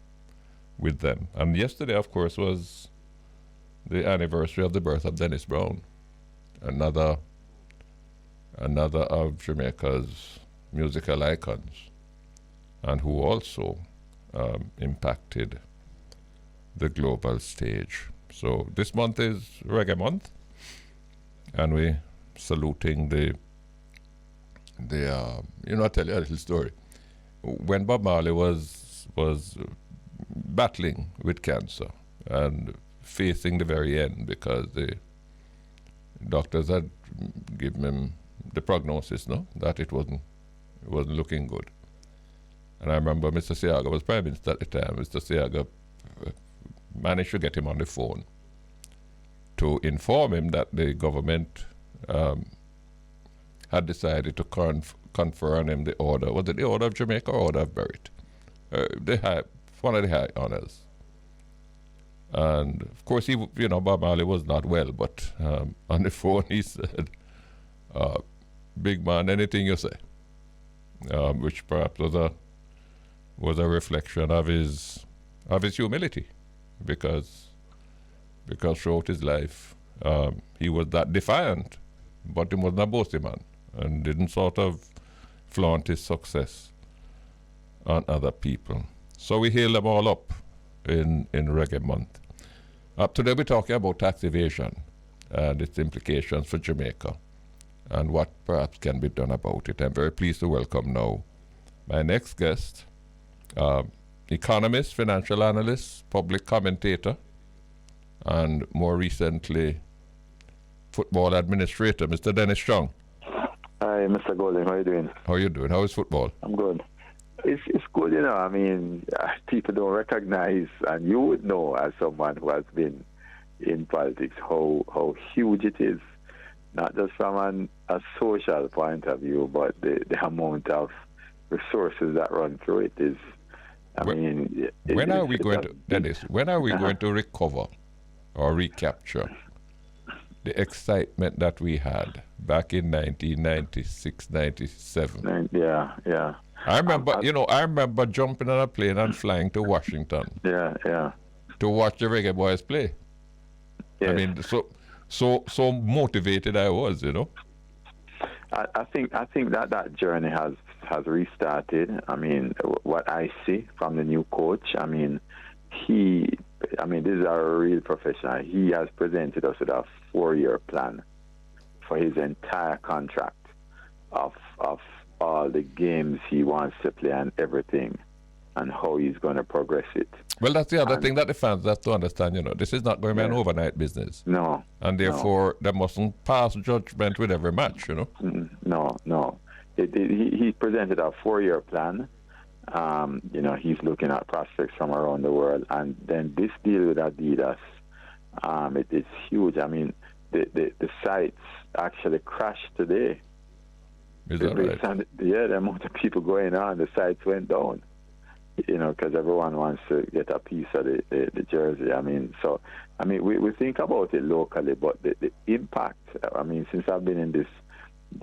with them. And yesterday, of course, was the anniversary of the birth of Dennis Brown, another of Jamaica's musical icons, and who also impacted the global stage. So this month is Reggae Month, and we're saluting I'll tell you a little story. When Bob Marley was battling with cancer and facing the very end, because the doctors had given him the prognosis, that it wasn't looking good. And I remember Mr. Seaga was Prime Minister at the time. Mr. Seaga managed to get him on the phone to inform him that the government had decided to confer on him the order. Was it the Order of Jamaica or Order of Merit? One of the high honors. And of course, Bob Marley was not well, but on the phone he said, "Big man, anything you say," which perhaps was a reflection of his humility, because throughout his life he was that defiant, but he wasn't a boasty man and didn't sort of flaunt his success on other people. So we hail them all up in Reggae Month. Today we're talking about tax evasion and its implications for Jamaica and what perhaps can be done about it. I'm very pleased to welcome now my next guest, economist, financial analyst, public commentator, and more recently, football administrator, Mr. Dennis Chung. Hi, Mr. Golden. How are you doing? How are you doing? How is football? I'm good. It's good, I mean, people don't recognize, and you would know as someone who has been in politics, how huge it is, not just from a social point of view, but the amount of resources that run through it is, when are we going to recover or recapture the excitement that we had back in 1996, 97? Yeah. I remember jumping on a plane and flying to Washington. Yeah. To watch the Reggae Boys play. Yeah. I mean, so motivated I was, I think that journey has restarted. I mean, what I see from the new coach, this is a real professional. He has presented us with a 4-year plan for his entire contract of all the games he wants to play and everything, and how he's going to progress it. Well, that's the other thing that the fans have to understand. This is not going to be an overnight business. No. And therefore, they mustn't pass judgment with every match. No. He presented a 4-year plan. He's looking at prospects from around the world, and then this deal with Adidas, it is huge. I mean, the sites actually crashed today. Is that right? The amount of people going on, the sites went down. Because everyone wants to get a piece of the jersey. We think about it locally, but the impact, since I've been in this,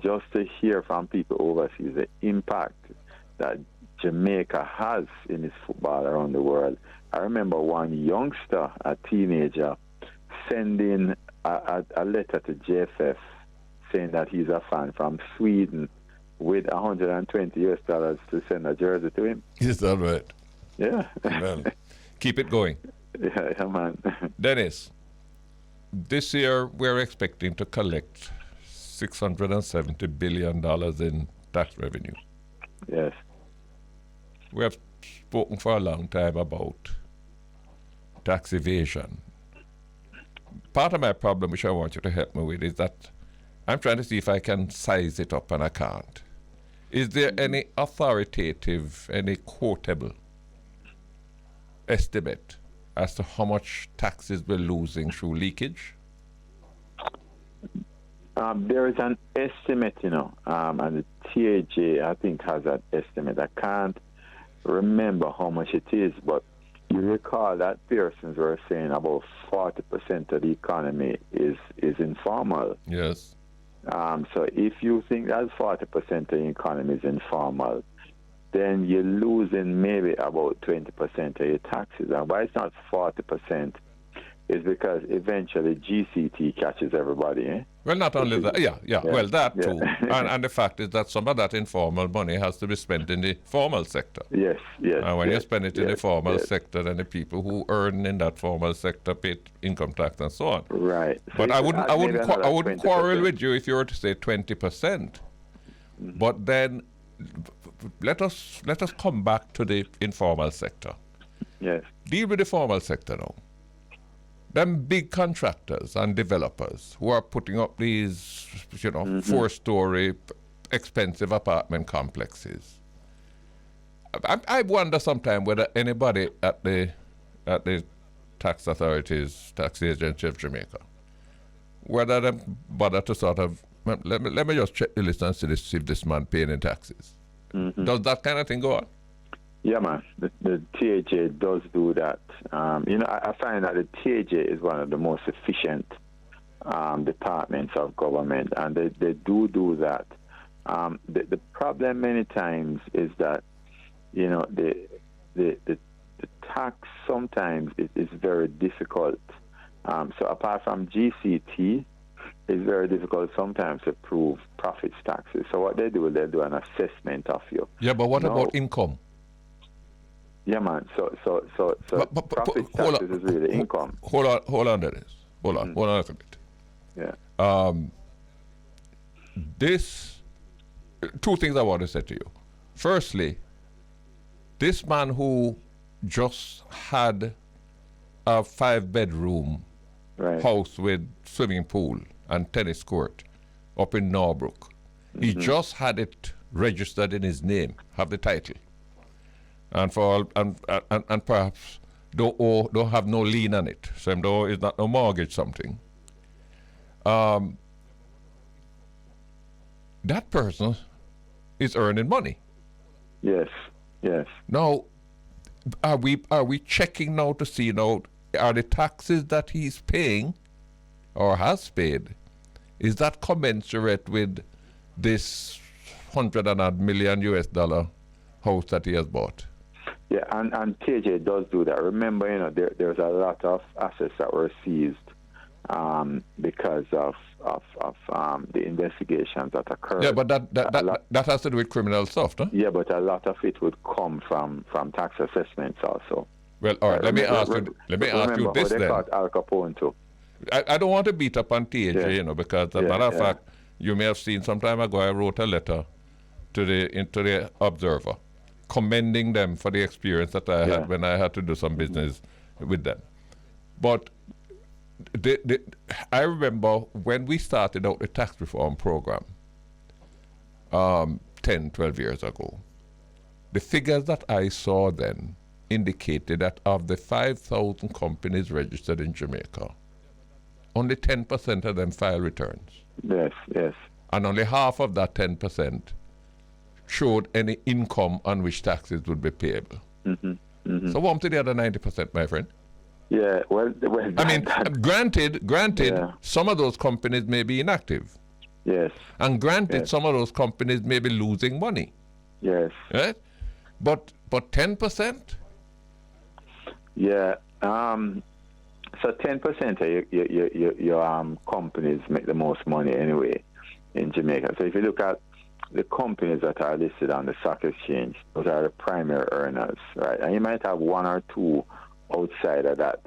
just to hear from people overseas, the impact that Jamaica has in its football around the world. I remember one youngster, a teenager, sending a letter to JFF saying that he's a fan from Sweden with $120 to send a jersey to him. Is that right? Yeah. Well, keep it going. Yeah, man. Dennis, this year we're expecting to collect $670 billion in tax revenue. Yes. We have spoken for a long time about tax evasion. Part of my problem, which I want you to help me with, is that I'm trying to see if I can size it up, and I can't. Is there any authoritative, any quotable estimate as to how much taxes we're losing through leakage? There is an estimate, and the TAJ, I think, has that estimate. I can't remember how much it is, but you recall that Pearsons were saying about 40% of the economy is informal. Yes. So if you think that 40% of the economy is informal, then you're losing maybe about 20% of your taxes. And why it's not 40% is because eventually GCT catches everybody. Eh? Well, not only that, well, that too. And the fact is that some of that informal money has to be spent in the formal sector. Yes. And when you spend it in the formal sector, then the people who earn in that formal sector pay income tax and so on. Right. So but I wouldn't quarrel with you if you were to say 20%. Mm-hmm. But then let us come back to the informal sector. Yes. Deal with the formal sector now. Them big contractors and developers who are putting up these, 4-story expensive apartment complexes. I wonder sometimes whether anybody at the tax authorities, tax agency of Jamaica, whether they bother to sort of, let me just check the list and see if this man paying in taxes. Mm-hmm. Does that kind of thing go on? Yeah, man. The THA does do that. I find that the THA is one of the most efficient departments of government, and they do that. The problem many times is that the tax sometimes is very difficult. So apart from GCT, it's very difficult sometimes to prove profits taxes. So what they do an assessment of you. Yeah, but what about income? Yeah, man. So profits taxes is really income. Hold on, Dennis. Hold on a little bit. Yeah. Two things I want to say to you. Firstly, this man who just had a 5-bedroom house with swimming pool and tennis court up in Norbrook, he just had it registered in his name, have the title, and and perhaps don't have no lien on it, so it's not no mortgage something. That person is earning money. Yes. Now, are we checking now to see now, are the taxes that he's paying or has paid, is that commensurate with this $100 million US house that he has bought? Yeah, and TJ does do that. Remember, there's a lot of assets that were seized because of the investigations that occurred. Yeah, but that has to do with criminal stuff, no? Yeah, but a lot of it would come from tax assessments also. Well, all right. Let me ask you this they then. caught Al Capone too. I don't want to beat up on THA, because as a matter of fact, you may have seen some time ago I wrote a letter to the Observer, commending them for the experience that I had when I had to do some business with them. But I remember when we started out the tax reform program 10, 12 years ago, the figures that I saw then indicated that of the 5,000 companies registered in Jamaica, only 10% of them file returns. Yes. And only half of that 10% showed any income on which taxes would be payable. So what to the other 90%, my friend? Yeah, well I mean, granted, some of those companies may be inactive. Yes. And granted, some of those companies may be losing money. Yes. Right? But 10%? Yeah. So 10% of your companies make the most money anyway in Jamaica. So if you look at the companies that are listed on the stock exchange, those are the primary earners, right? And you might have one or two outside of that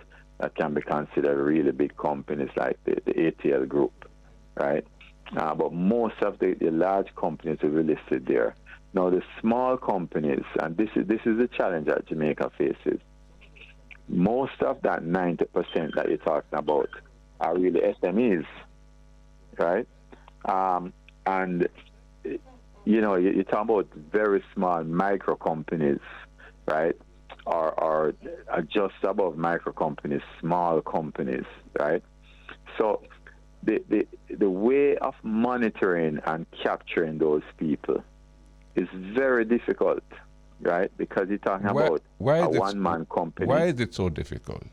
can be considered really big companies like the ATL group, right? But most of the large companies will be listed there. Now the small companies, and this is the challenge that Jamaica faces. Most of that 90% that you're talking about are really SMEs, right? And you're talking about very small micro companies, right? Or just above micro companies, small companies, right? So the way of monitoring and capturing those people is very difficult, right? Because you're talking about a one-man company. Why is it so difficult?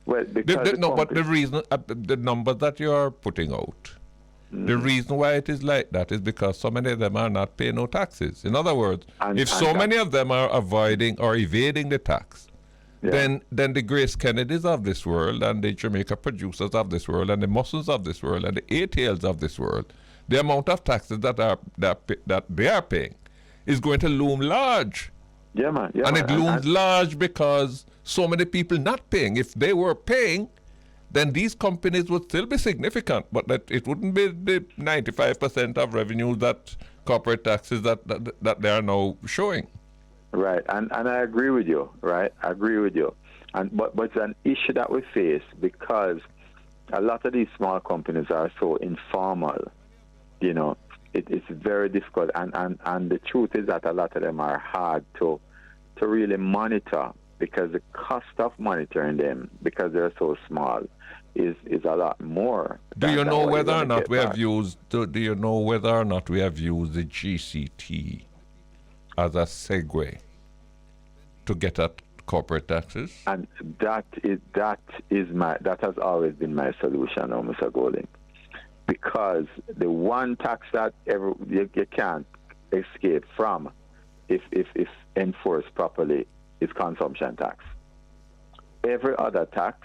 Well, because but the reason, the numbers that you are putting out, the reason why it is like that is because so many of them are not paying no taxes. In other words, if so many of them are avoiding or evading the tax, then the Grace Kennedys of this world and the Jamaica producers of this world and the Mussels of this world and the ATLs of this world, the amount of taxes that they are paying is going to loom large. And it looms large because so many people not paying. If they were paying, then these companies would still be significant, but that it wouldn't be the 95% of revenue that corporate taxes that they are now showing. Right, and I agree with you, right? I agree with you. But it's an issue that we face because a lot of these small companies are so informal, It's very difficult, and the truth is that a lot of them are hard to really monitor because the cost of monitoring them, because they're so small, is a lot more. Do you know whether or not we have used the GCT as a segue to get at corporate taxes? And that has always been my solution, Mr. Golding, because the one tax that you can't escape from, if enforced properly, is consumption tax. Every other tax,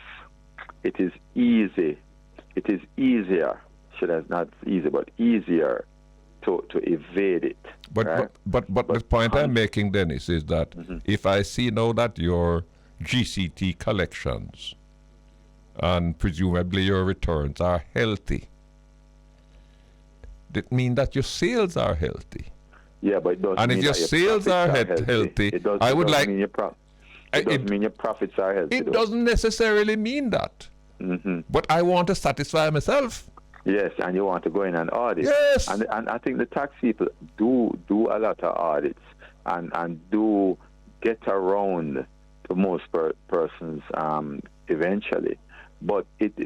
it is easy. It is easier. Not easy, but easier to evade it. But right? but the point I'm making, Dennis, is that if I see now that your GCT collections and presumably your returns are healthy, that means that your sales are healthy. Yeah, but it doesn't and mean if your sales are healthy, I would like. Mean it doesn't mean your profits are healthy. It doesn't necessarily mean that. But I want to satisfy myself. Yes, and you want to go in and audit. Yes. And I think the tax people do a lot of audits and do get around to most persons eventually. But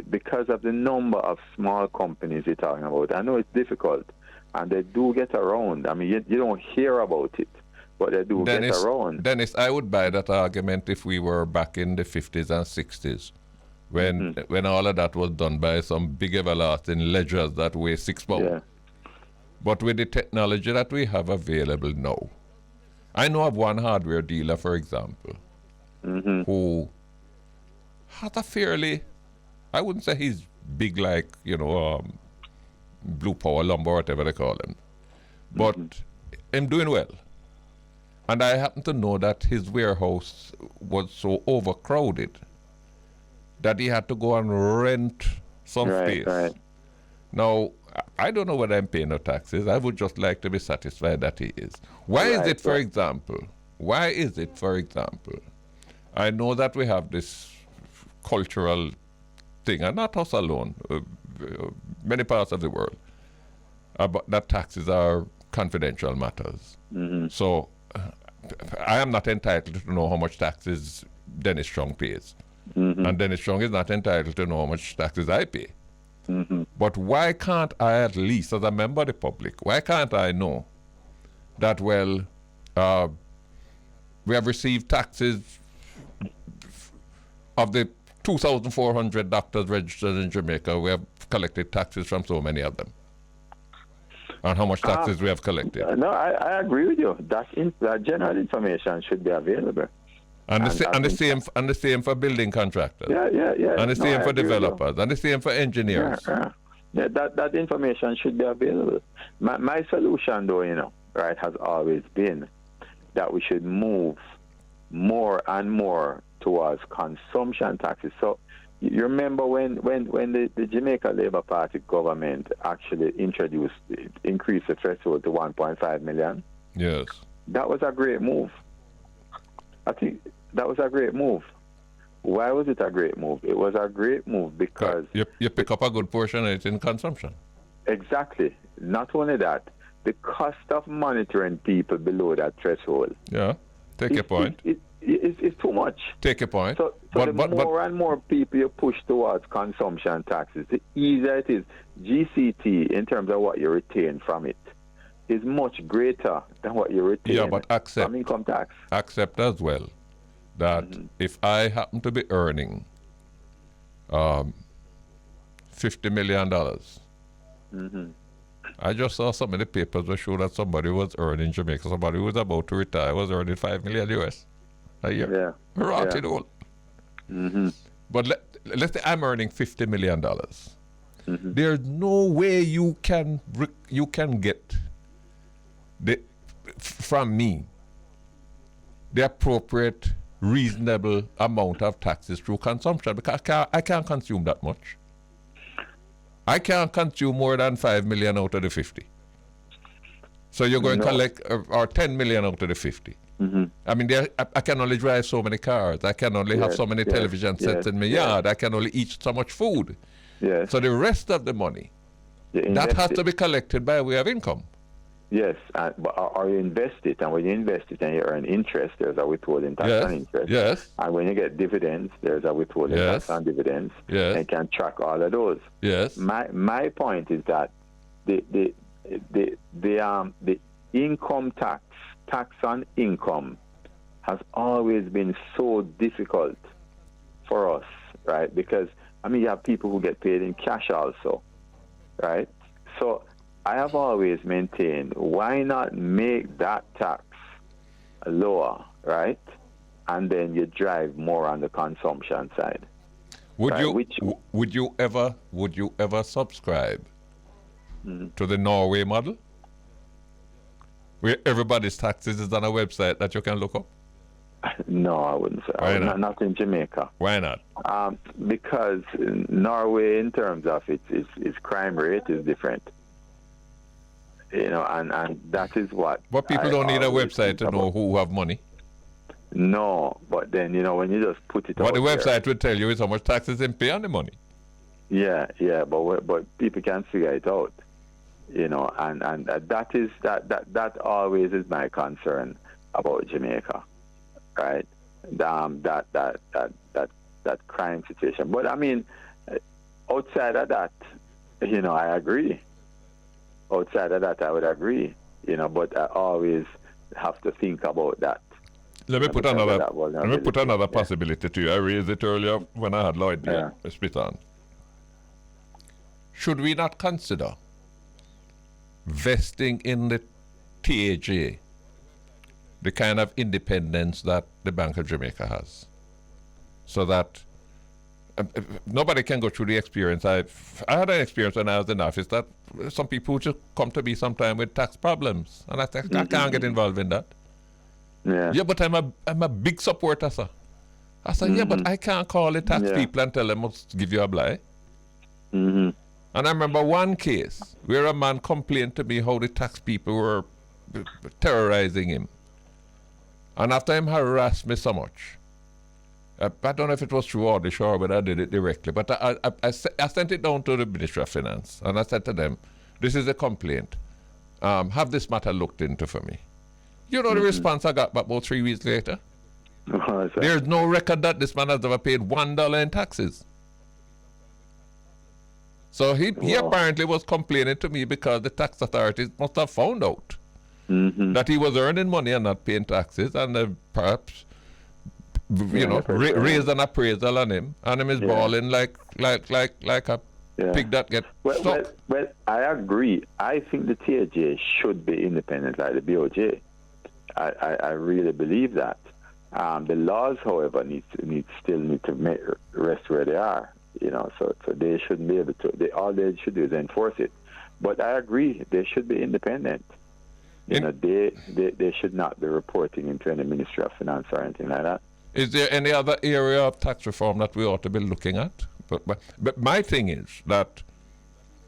because of the number of small companies you're talking about, I know it's difficult, and they do get around. I mean, you don't hear about it, but they do get around. Dennis, I would buy that argument if we were back in the 50s and 60s. When all of that was done by some big everlasting ledgers that weigh 6 pounds. Yeah. But with the technology that we have available now, I know of one hardware dealer, for example, who has a fairly, I wouldn't say he's big like, Blue Power Lumber, whatever they call him, but I'm doing well. And I happen to know that his warehouse was so overcrowded that he had to go and rent some space. Right. Now, I don't know whether I'm paying no taxes. I would just like to be satisfied that he is. Why is it, for example, I know that we have this cultural thing, and not us alone, many parts of the world, but that taxes are confidential matters. So I am not entitled to know how much taxes Dennis Chung pays. And Dennis Chung is not entitled to know how much taxes I pay. But why can't I, at least as a member of the public, why can't I know that, we have received taxes of the 2,400 doctors registered in Jamaica, we have collected taxes from so many of them. And how much taxes we have collected. No, I agree with you. That general information should be available. And the same for building contractors. Yeah. And the same for developers. And the same for engineers. Yeah. That information should be available. My solution, though, has always been that we should move more and more towards consumption taxes. So you remember when the Jamaica Labour Party government actually increased the threshold to 1.5 million? Yes. That was a great move. I think that was a great move. Why was it a great move? It was a great move because... You pick up a good portion of it in consumption. Exactly. Not only that, the cost of monitoring people below that threshold... Yeah, take your point. It's too much. Take your point. So more and more people you push towards consumption taxes, the easier it is. GCT, in terms of what you retain from it, is much greater than what you retain from income tax. Accept as well that if I happen to be earning $50 million, I just saw some of the papers that show that somebody was earning in Jamaica, somebody who was about to retire was earning $5 million US a year. Yeah. Rotted all. But let's say I'm earning $50 million. There's no way you can get from me the appropriate, reasonable amount of taxes through consumption, because I can't consume that much. I can't consume more than 5 million out of the 50. So you're going to collect or 10 million out of the 50. I mean, I can only drive so many cars. I can only have so many television sets in my yard. I can only eat so much food. So the rest of the money, that has to be collected by way of income. Yes, or you invest it, and when you invest it and you earn interest, there's a withholding tax on interest. Yes. And when you get dividends, there's a withholding tax on dividends. Yes. And you can track all of those. Yes. My point is that the income tax on income, has always been so difficult for us, right? Because, I mean, you have people who get paid in cash also, right? So I have always maintained, why not make that tax lower, right? And then you drive more on the consumption side. Would right? you ever subscribe to the Norway model, where everybody's taxes is on a website that you can look up? No, I wouldn't say. Why not? Not in Jamaica. Why not? Because Norway, in terms of its crime rate, is different. You know, and that is what. But people don't need a website to know who have money. No, but then, you know, when you just put it what out the website there, will tell you is how much taxes they pay on the money. Yeah, but people can figure it out, you know, and that always is my concern about Jamaica, right? That crime situation. But I mean, outside of that, you know, I agree. Outside of that, I would agree, you know, but I always have to think about that. Let me put another possibility to you. I raised it earlier when I had Lloyd spit on. Should we not consider vesting in the TAJ the kind of independence that the Bank of Jamaica has, so that nobody can go through the experience? I had an experience when I was in office that some people just come to me sometime with tax problems, and I can't get involved in that. Yeah, but I'm a big supporter, sir. I said, yeah, but I can't call the tax people and tell them must give you a blight. And I remember one case where a man complained to me how the tax people were terrorizing him. And after him harassed me so much, I don't know if it was through Audition or whether I did it directly, but I sent it down to the Ministry of Finance, and I said to them, this is a complaint. Have this matter looked into for me. You know the response I got about 3 weeks later? There's no record that this man has ever paid $1 in taxes. So he apparently was complaining to me because the tax authorities must have found out that he was earning money and not paying taxes, and perhaps raised an appraisal on him, and him is bawling like a pig that gets stuck. Well, I agree. I think the TAJ should be independent like the BOJ. I really believe that. The laws, however, still need to rest where they are. You know, so they shouldn't be able to. All they should do is enforce it. But I agree, they should be independent. You know, they should not be reporting into any Ministry of Finance or anything like that. Is there any other area of tax reform that we ought to be looking at? But my thing is that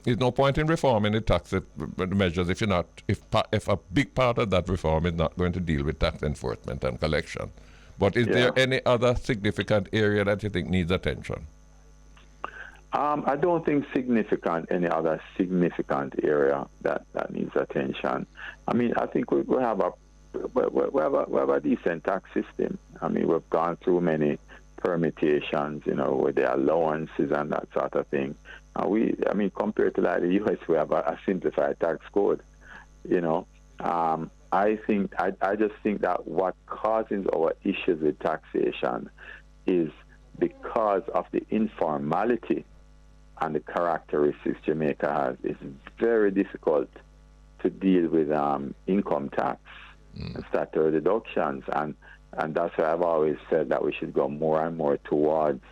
there's no point in reforming the tax measures if a big part of that reform is not going to deal with tax enforcement and collection. But is there any other significant area that you think needs attention? I don't think any other significant area that needs attention. I mean, I think we have a decent tax system. I mean, we've gone through many permutations, you know, with the allowances and that sort of thing. Compared to like the US, we have a simplified tax code. You know, I just think that what causes our issues with taxation is because of the informality and the characteristics Jamaica has. It's very difficult to deal with income tax and statutory deductions, and that's why I've always said that we should go more and more towards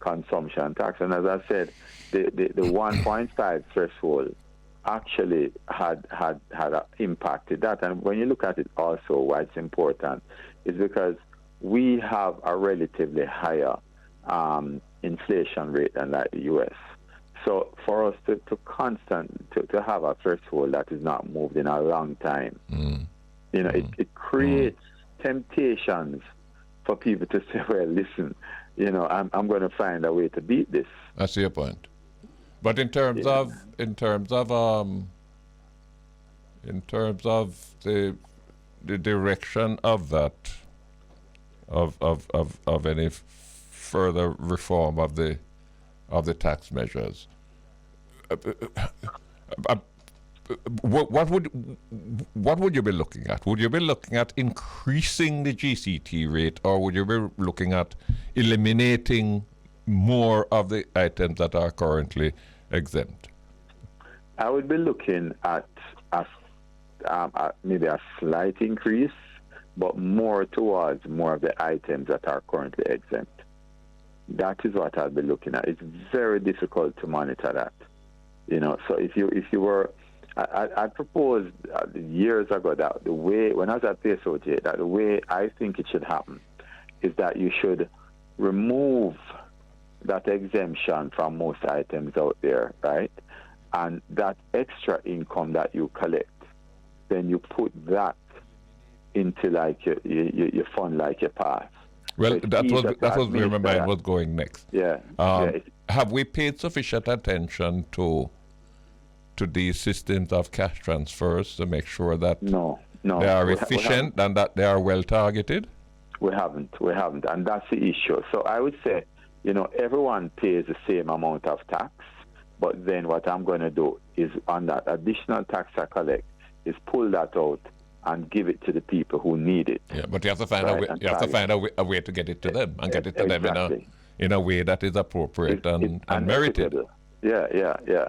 consumption tax. And as I said, the 1.5 threshold actually had impacted that. And when you look at it also, why it's important is because we have a relatively higher inflation rate than like the US. So for us to have a threshold that is not moved in a long time, you know, it creates temptations for people to say, well, listen, you know, I'm going to find a way to beat this. I see your point. But in terms of the direction of that, of any further reform of the tax measures, what would you be looking at? Would you be looking at increasing the GCT rate, or would you be looking at eliminating more of the items that are currently exempt? I would be looking at maybe a slight increase, but more towards more of the items that are currently exempt. That is what I'll be looking at. It's very difficult to monitor that. So if you were, I proposed years ago that the way, when I was at PSOJ, that the way I think it should happen is that you should remove that exemption from most items out there, right? And that extra income that you collect, then you put that into like your fund, like your pass. Well, So that was where my mind was going next. Yeah. Have we paid sufficient attention to these systems of cash transfers to make sure that No. they are efficient and that they are well targeted? We haven't, and that's the issue. So I would say, everyone pays the same amount of tax, but then what I'm going to do is on that additional tax I collect is pull that out and give it to the people who need it. Yeah, but you have to find a way. You have to find a way to get it to them and get it to them in a way that is appropriate and merited. Yeah,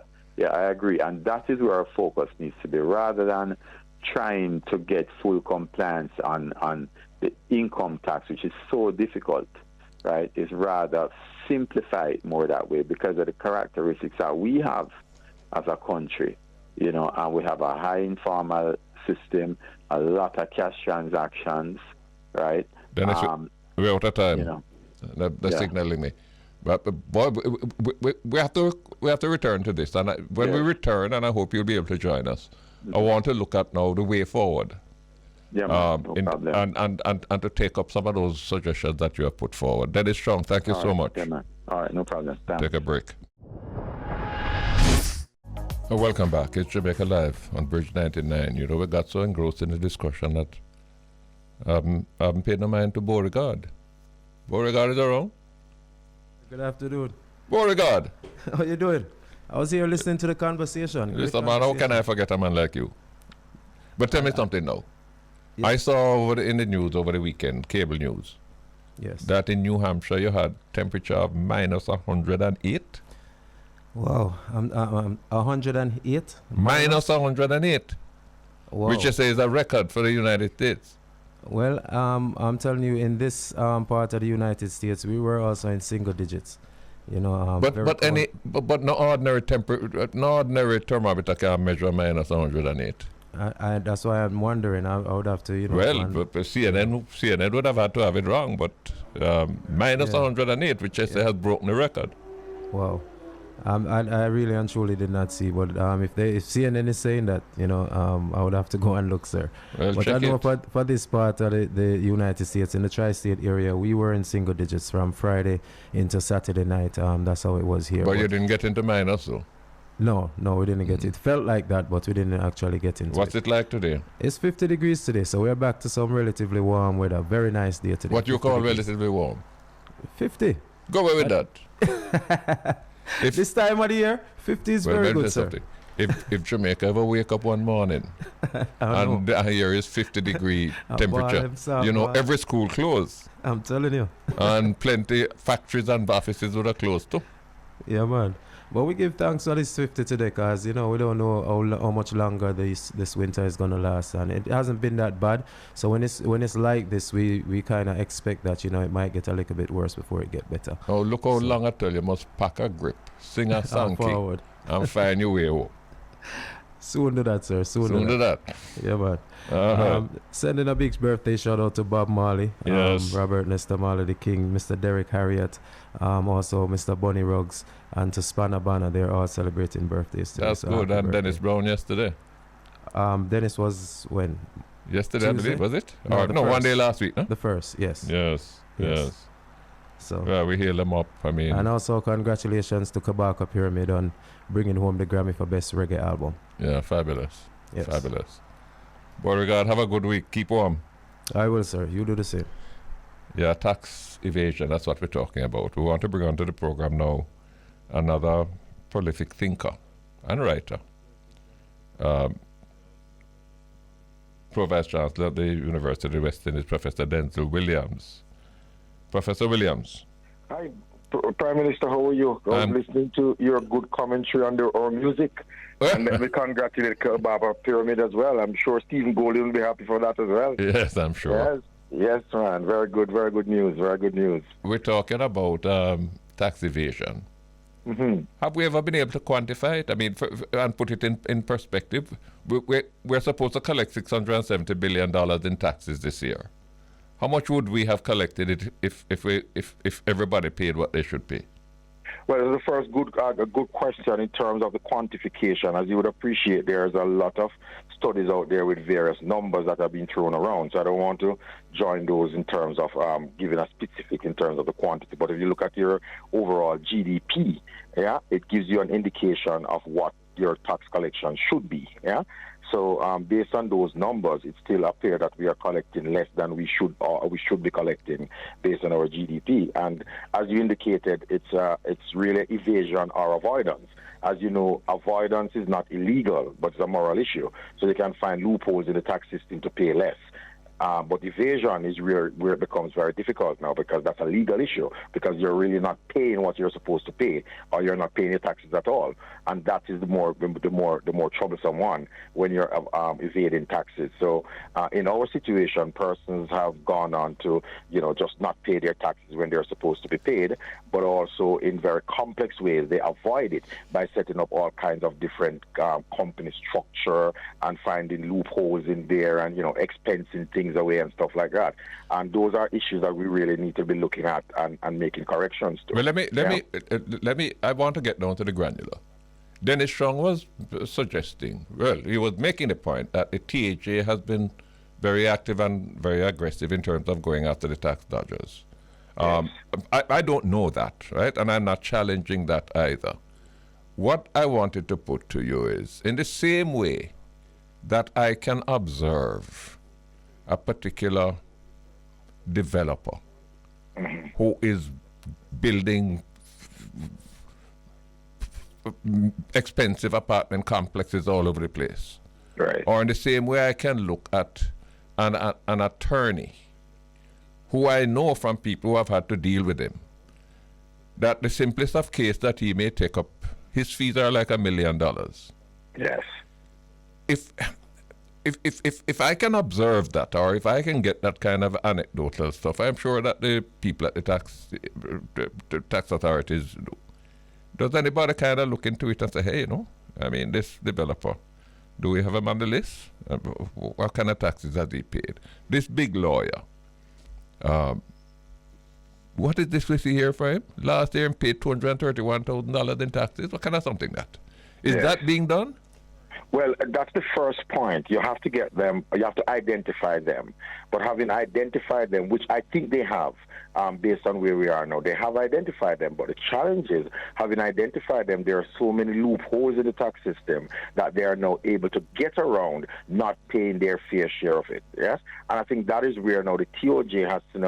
I agree, and that is where our focus needs to be, rather than trying to get full compliance on the income tax, which is so difficult. Right? Is rather simplify it more that way because of the characteristics that we have as a country. And we have a high informal system, a lot of cash transactions, right? Dennis, we're out of time. They're signaling me. But boy, we have to return to this, and when we return, and I hope you'll be able to join us. I want to look at now the way forward. Yeah, man, no problem. And to take up some of those suggestions that you have put forward. Dennis Chung, thank you so much. Yeah, man. All right, no problem. Thanks. Take a break. Welcome back. It's Jamaica Live on Bridge 99. We got so engrossed in the discussion that I haven't paid no mind to Beauregard. Beauregard is around? Good afternoon. Beauregard! How you doing? I was here listening to the conversation. Listen, man, how can I forget a man like you? But tell me something now. Yes. I saw in the news over the weekend, cable news, that in New Hampshire you had temperature of minus 108. Wow, 108? Minus 108, wow. Which you say is a record for the United States. Well, I'm telling you, in this part of the United States, we were also in single digits. But no ordinary thermometer can measure minus 108. That's why I'm wondering. I would have to, but CNN would have had to have it wrong, but minus 108, which I say has broken the record. Wow. I really and truly did not see, but if CNN is saying that, I would have to go and look, sir. Well, but I know for this part of the United States, in the tri-state area, we were in single digits from Friday into Saturday night. That's how it was here. But you didn't get into minus, though? No, we didn't get it. It felt like that, but we didn't actually get into it. What's it like today? It's 50 degrees today, so we're back to some relatively warm weather. Very nice day today. What you call relatively warm? 50. Go away with that. This time of the year, 50 is very good, sir. If Jamaica ever wake up one morning and here is 50 degree temperature, every school closed. I'm telling you. And plenty factories and offices would have closed too. Yeah, man. But we give thanks for this 50 today because, we don't know how much longer this winter is going to last. And it hasn't been that bad. So when it's like this, we kind of expect that, it might get a little bit worse before it get better. Oh, look how long I tell you, must pack a grip, sing a song, forward, and find your way home. Soon do that, sir. Soon do that. Yeah, man. Sending a big birthday shout out to Bob Marley, yes. Robert Nesta Marley the King, Mr. Derek Harriott, also Mr. Bunny Ruggs, and to Spanner Banner. They're all celebrating birthdays today. That's good. And Dennis Brown yesterday. Dennis was when? Yesterday, Tuesday? I believe, was it? No, one day last week, huh? The first, yes. Yes. So yeah, we hail them up. And also congratulations to Kabaka Pyramid on bringing home the Grammy for Best Reggae Album. Yeah, fabulous. Yes. Fabulous. Beauregard, have a good week. Keep warm. I will, sir. You do the same. Yeah, tax evasion. That's what we're talking about. We want to bring onto the program now another prolific thinker and writer. Pro-Vice Chancellor of the University of the West Indies, Professor Denzil Williams. Professor Williams. Hi, Prime Minister, how are you? I was listening to your good commentary on our music. And let me congratulate Barbara Pyramid as well. I'm sure Stephen Golding will be happy for that as well. Yes, I'm sure. Yes, man. Very good news. Very good news. We're talking about tax evasion. Mm-hmm. Have we ever been able to quantify it? I mean, and put it in perspective. We're supposed to collect $670 billion in taxes this year. How much would we have collected it if everybody paid what they should pay? Well, the first good question in terms of the quantification. As you would appreciate, there's a lot of studies out there with various numbers that have been thrown around. So I don't want to join those in terms of giving a specific in terms of the quantity. But if you look at your overall GDP, it gives you an indication of what your tax collection should be. So based on those numbers, it still appears that we are collecting less than we should be collecting based on our GDP. And as you indicated, it's really evasion or avoidance. As you know, avoidance is not illegal, but it's a moral issue. So they can find loopholes in the tax system to pay less. But evasion is where it becomes very difficult now, because that's a legal issue, because you're really not paying what you're supposed to pay, or you're not paying your taxes at all, and that is the more troublesome one when you're evading taxes. So in our situation, persons have gone on to just not pay their taxes when they're supposed to be paid, but also in very complex ways they avoid it by setting up all kinds of different company structure and finding loopholes in there and expensing things away and stuff like that. And those are issues that we really need to be looking at and making corrections to. Well, let me. I want to get down to the granular. Dennis Chung was suggesting, he was making the point that the THA has been very active and very aggressive in terms of going after the tax dodgers. Yes. I don't know that, right? And I'm not challenging that either. What I wanted to put to you is, in the same way that I can observe a particular developer who is building expensive apartment complexes all over the place. Right. Or in the same way I can look at an attorney who I know from people who have had to deal with him, that the simplest of case that he may take up, his fees are like $1 million. Yes. If I can observe that, or if I can get that kind of anecdotal stuff, I'm sure that the people at the tax authorities do. Does anybody kind of look into it and say, hey, this developer, do we have him on the list? What kind of taxes has he paid? This big lawyer, what is this we see here for him? Last year he paid $231,000 in taxes. What kind of something that? Is that being done? Well, that's the first point. You have to get them, you have to identify them. But having identified them, which I think they have, based on where we are now, they have identified them. But the challenge is, having identified them, there are so many loopholes in the tax system that they are now able to get around not paying their fair share of it. Yes? And I think that is where now the TAG has to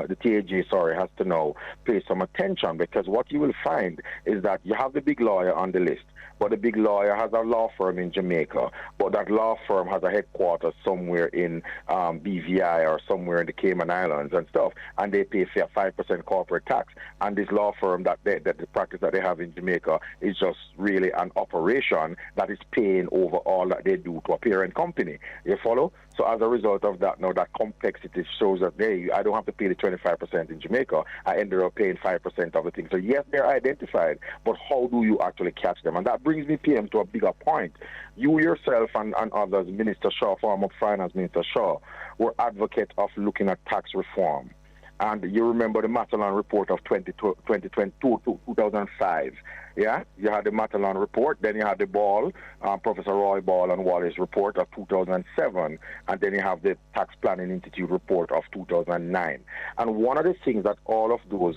now pay some attention, because what you will find is that you have the big lawyer on the list, but the big lawyer has a law firm in Jamaica, but that law firm has a headquarters somewhere in BVI or somewhere in the Cayman Islands and stuff, and they pay 5% corporate tax. And this law firm, that the practice that they have in Jamaica is just really an operation that is paying over all that they do to a parent company. You follow? So as a result of that, now that complexity shows that I don't have to pay the 25% in Jamaica. I ended up paying 5% of the thing. So yes, they're identified, but how do you actually catch them? And that brings me, PM, to a bigger point. You yourself and others, Minister Shaw, former Finance Minister Shaw, were advocates of looking at tax reform. And you remember the Matalan report of 2005. Yeah, you had the Matalan report, then you had the Professor Roy Ball and Wallace report of 2007, and then you have the Tax Planning Institute report of 2009. And one of the things that all of those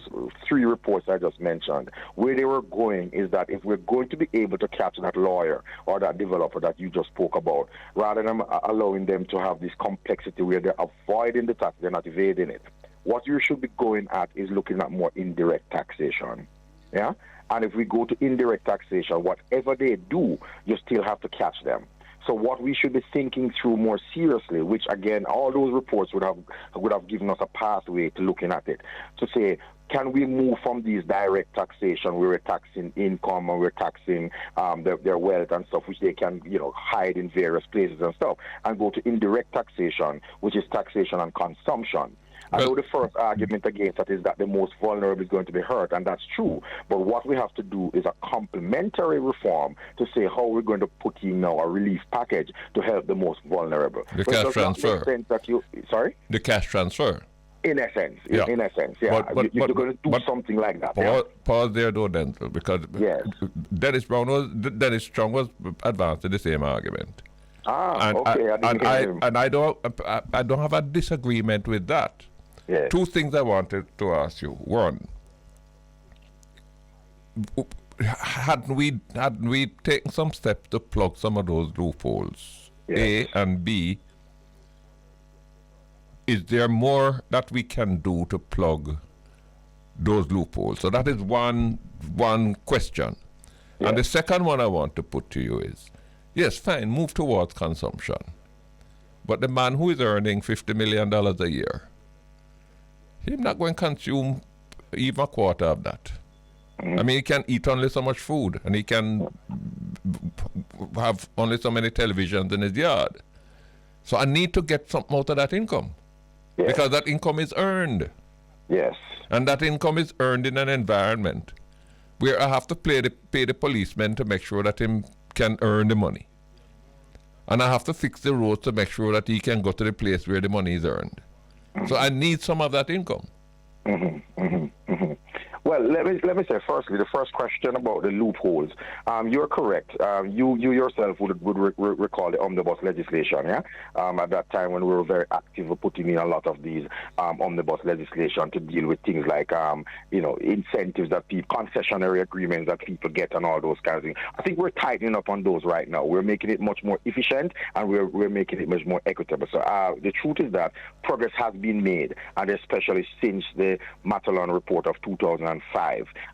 three reports I just mentioned, where they were going is that if we're going to be able to catch that lawyer or that developer that you just spoke about, rather than allowing them to have this complexity where they're avoiding the tax, they're not evading it, what you should be going at is looking at more indirect taxation. Yeah? And if we go to indirect taxation, whatever they do, you still have to catch them. So what we should be thinking through more seriously, which again, all those reports would have given us a pathway to looking at it, to say, can we move from these direct taxation where we're taxing income and we're taxing their wealth and stuff, which they can, hide in various places and stuff, and go to indirect taxation, which is taxation on consumption. I know the first argument against that is that the most vulnerable is going to be hurt, and that's true. But what we have to do is a complementary reform to say how we're going to put in now a relief package to help the most vulnerable. The cash transfer. The cash transfer. In essence, yeah. You're going to do something like that. Pause there, though, Denzil, because Dennis Chung was advancing the same argument. Okay. I don't have a disagreement with that. Yes. Two things I wanted to ask you. One, hadn't we taken some steps to plug some of those loopholes? Yes. A, and B, is there more that we can do to plug those loopholes? So that is one question. Yes. And the second one I want to put to you is, yes, fine, move towards consumption. But the man who is earning $50 million a year, he's not going to consume even a quarter of that. I mean, he can eat only so much food, and he can have only so many televisions in his yard. So I need to get something out of that income. Yes. Because that income is earned. Yes. And that income is earned in an environment where I have to pay the policeman to make sure that him can earn the money. And I have to fix the roads to make sure that he can go to the place where the money is earned. So I need some of that income. Well, let me say firstly, the first question about the loopholes. You're correct. You yourself would recall the omnibus legislation, yeah? At that time when we were very active with putting in a lot of these omnibus legislation to deal with things like, incentives that people, concessionary agreements that people get and all those kinds of things. I think we're tightening up on those right now. We're making it much more efficient and we're making it much more equitable. So the truth is that progress has been made, and especially since the Matalon report of 2005,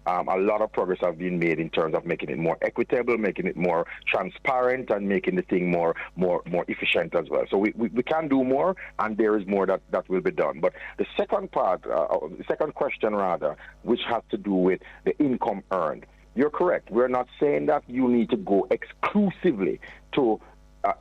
a lot of progress has been made in terms of making it more equitable, making it more transparent, and making the thing more efficient as well. So we can do more, and there is more that will be done. But the second part, the second question rather, which has to do with the income earned. You're correct. We're not saying that you need to go exclusively to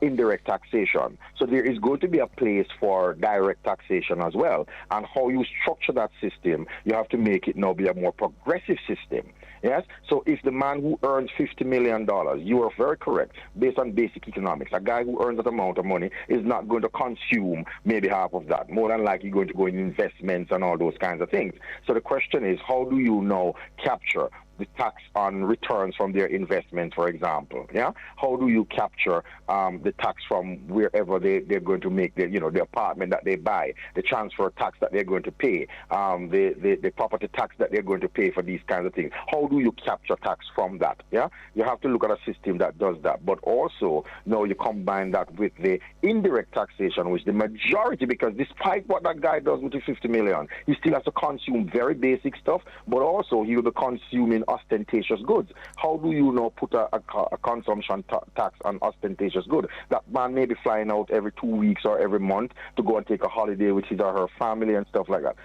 indirect taxation. So there is going to be a place for direct taxation as well. And how you structure that system, you have to make it now be a more progressive system. Yes? So if the man who earns $50 million, you are very correct, based on basic economics, a guy who earns that amount of money is not going to consume maybe half of that. More than likely going to go in investments and all those kinds of things. So the question is, how do you now capture the tax on returns from their investment, for example? Yeah, how do you capture the tax from wherever they're going to make the apartment that they buy, the transfer tax that they're going to pay, the property tax that they're going to pay for these kinds of things? How do you capture tax from that? Yeah, you have to look at a system that does that, but also now you combine that with the indirect taxation, which the majority, because despite what that guy does with the 50 million, he still has to consume very basic stuff, but also he will be consuming ostentatious goods. How do you now put a consumption tax on ostentatious goods? That man may be flying out every 2 weeks or every month to go and take a holiday with his or her family and stuff like that.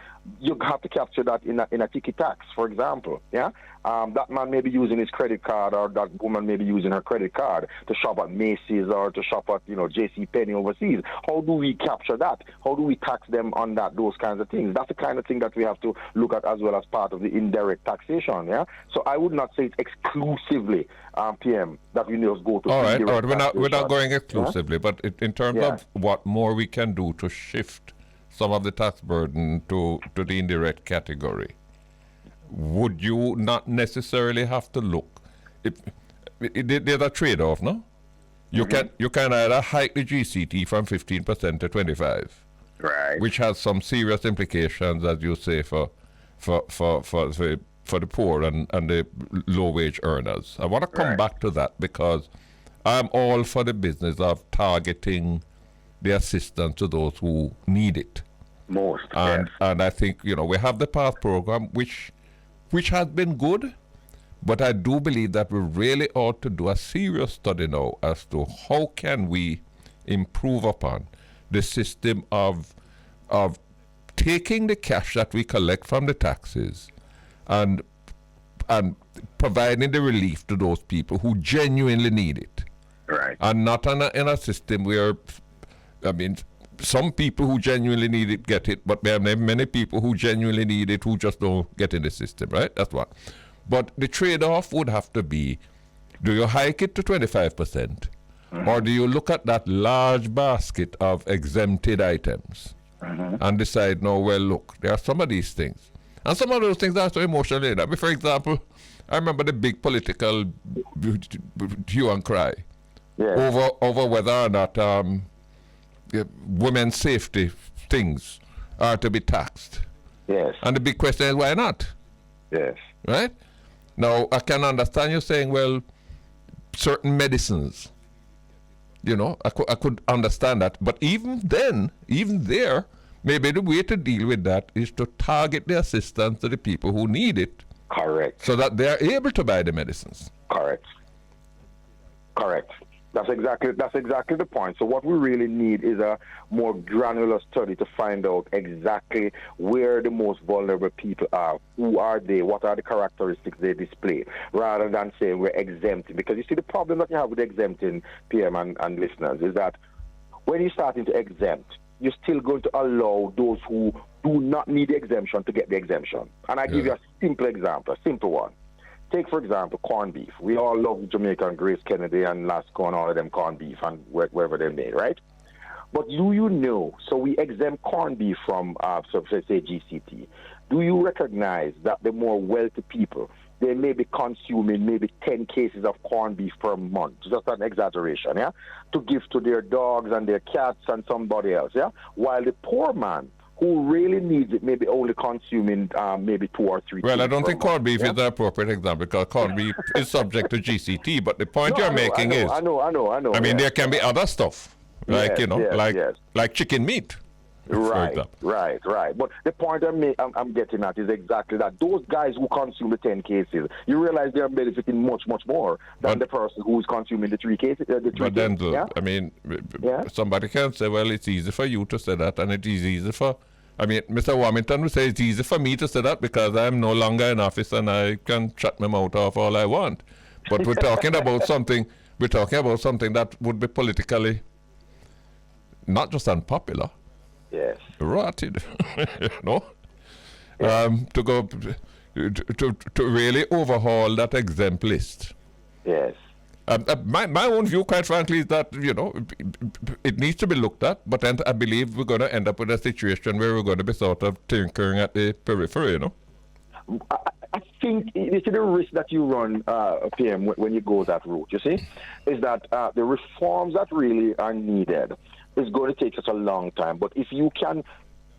You have to capture that in a ticket tax, for example. Yeah, that man may be using his credit card, or that woman may be using her credit card to shop at Macy's or to shop at J.C. Penney overseas. How do we capture that? How do we tax them on that? Those kinds of things. That's the kind of thing that we have to look at as well as part of the indirect taxation. Yeah. So I would not say it's exclusively PM that we just go to. All right. We're not going exclusively, but in terms of what more we can do to shift some of the tax burden to the indirect category, would you not necessarily have to look? There's a trade-off, no? You can either hike the GCT from 15% to 25%, right? Which has some serious implications, as you say, for the poor and the low-wage earners. I want to come back to that because I'm all for the business of targeting the assistance to those who need it. And I think we have the PATH program, which has been good, But I do believe that we really ought to do a serious study now as to how can we improve upon the system of taking the cash that we collect from the taxes and providing the relief to those people who genuinely need it. Right. And not in a system where, I mean, some people who genuinely need it get it, but there are many people who genuinely need it who just don't get in the system, right? That's one. But the trade-off would have to be, do you hike it to 25%? Or do you look at that large basket of exempted items and decide, no, well, look, there are some of these things. And some of those things are so emotional. I mean, for example, I remember the big political hue and cry over whether or not women's safety things are to be taxed. Yes. And the big question is, why not? Yes. Right? Now, I can understand you saying, well, certain medicines, you know, I could understand that. But even then, even there, maybe the way to deal with that is to target the assistance to the people who need it. Correct. So that they are able to buy the medicines. Correct. That's exactly the point. So what we really need is a more granular study to find out exactly where the most vulnerable people are. Who are they? What are the characteristics they display? Rather than saying we're exempting. Because you see, the problem that you have with exempting, PM and listeners, is that when you're starting to exempt, you're still going to allow those who do not need the exemption to get the exemption. And I give you a simple example, a simple one. Take, for example, corned beef. We all love Jamaica and Grace Kennedy and Lasco and all of them corned beef and wherever they're made, right? But do you know, so we exempt corned beef from, so say GCT. Do you recognize that the more wealthy people, they may be consuming maybe 10 cases of corned beef per month, just an exaggeration, yeah, to give to their dogs and their cats and somebody else, yeah? While the poor man who really needs it maybe only consuming maybe 2 or 3 Well, I don't think corned beef is the appropriate example because corned beef is subject to GCT, but the point you're making is... I know. I mean, there can be other stuff, like, like chicken meat. Right. But the point I'm getting at is exactly that. Those guys who consume the 10 cases, you realize they're benefiting much more than the person who's consuming the 3 cases. But Denzil, I mean, somebody can say, well, it's easy for you to say that, and it is easy for... I mean, Mr. Warmington would say it's easy for me to say that because I'm no longer in office and I can shut my mouth off all I want. But we're talking about something that would be politically not just unpopular, rotted, no? To go to really overhaul that exempt list. Yes. My own view, quite frankly, is that, you know, it needs to be looked at, but then I believe we're going to end up with a situation where we're going to be sort of tinkering at the periphery, you know? I think you see the risk that you run, PM, when you go that route, you see, is that the reforms that really are needed is going to take us a long time. But if you can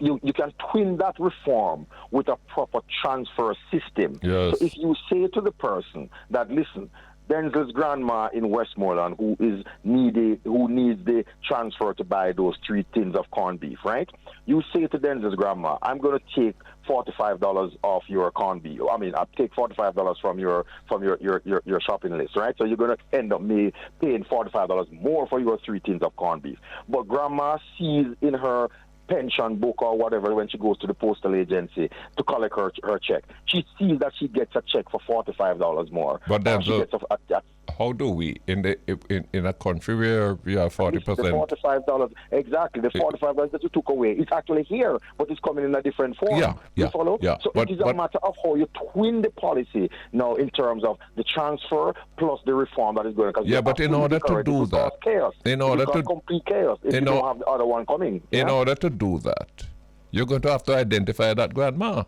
can twin that reform with a proper transfer system. Yes. So if you say to the person that, listen, Denzil's grandma in Westmoreland who needs the transfer to buy those 3 tins of corned beef, right? You say to Denzil's grandma, I'm going to take $45 off your corned beef. I mean, I'll take $45 from your shopping list, right? So you're going to end up paying $45 more for your 3 tins of corned beef. But grandma sees in her pension book or whatever when she goes to the postal agency to collect her check, she sees that she gets a check for $45 more. But then, how do we in a country where we have 40%? The $45, exactly. The $45 that you took away, it's actually here, but it's coming in a different form. You follow? Yeah. So it is a matter of how you twin the policy now in terms of the transfer plus the reform that is going. But in order to do that, complete chaos if you don't have the other one coming. In order to do that, you're going to have to identify that grandma.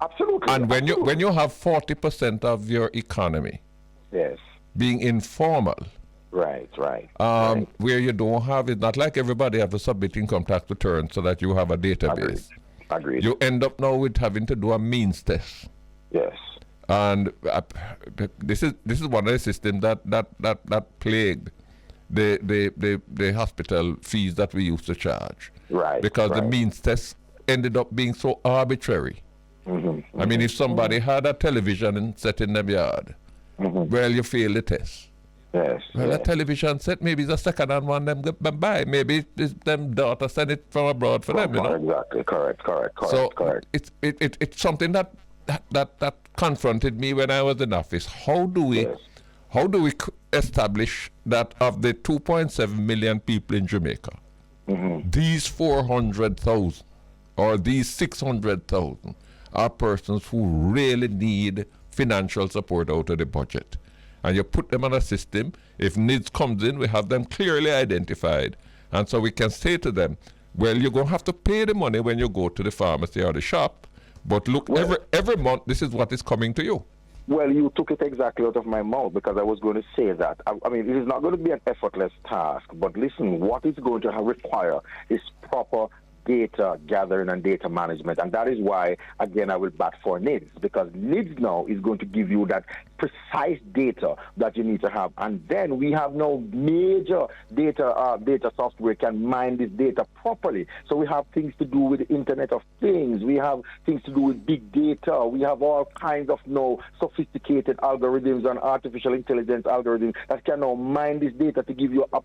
Absolutely. And when you have 40% of your economy, being informal, right. where you don't have, it's not like everybody have to submit income tax returns so that you have a database. Agreed. You end up now with having to do a means test. Yes. And this is one of the systems that plagued the hospital fees that we used to charge. Right. Because the means test ended up being so arbitrary. I mean, if somebody had a television set in their yard, well, you fail the test. Yes. Well, a television set maybe is a second-hand one them buy. Maybe it's them daughter send it from abroad for them, you know. Exactly. Correct. So correct. it's something that confronted me when I was in office. How do we establish that of the 2.7 million people in Jamaica, these 400,000 or these 600,000 are persons who really need financial support out of the budget? And you put them on a system. If needs comes in, we have them clearly identified. And so we can say to them, well, you're going to have to pay the money when you go to the pharmacy or the shop. But look, every month, this is what is coming to you. Well, you took it exactly out of my mouth, because I was going to say that. I mean, it is not going to be an effortless task. But listen, what it's going to require is proper data gathering and data management. And that is why, again, I will bat for NIDS, because NIDS now is going to give you that precise data that you need to have. And then we have no major data software can mine this data properly. So we have things to do with the Internet of Things. We have things to do with big data. We have all kinds of sophisticated algorithms and artificial intelligence algorithms that can now mine this data to give you a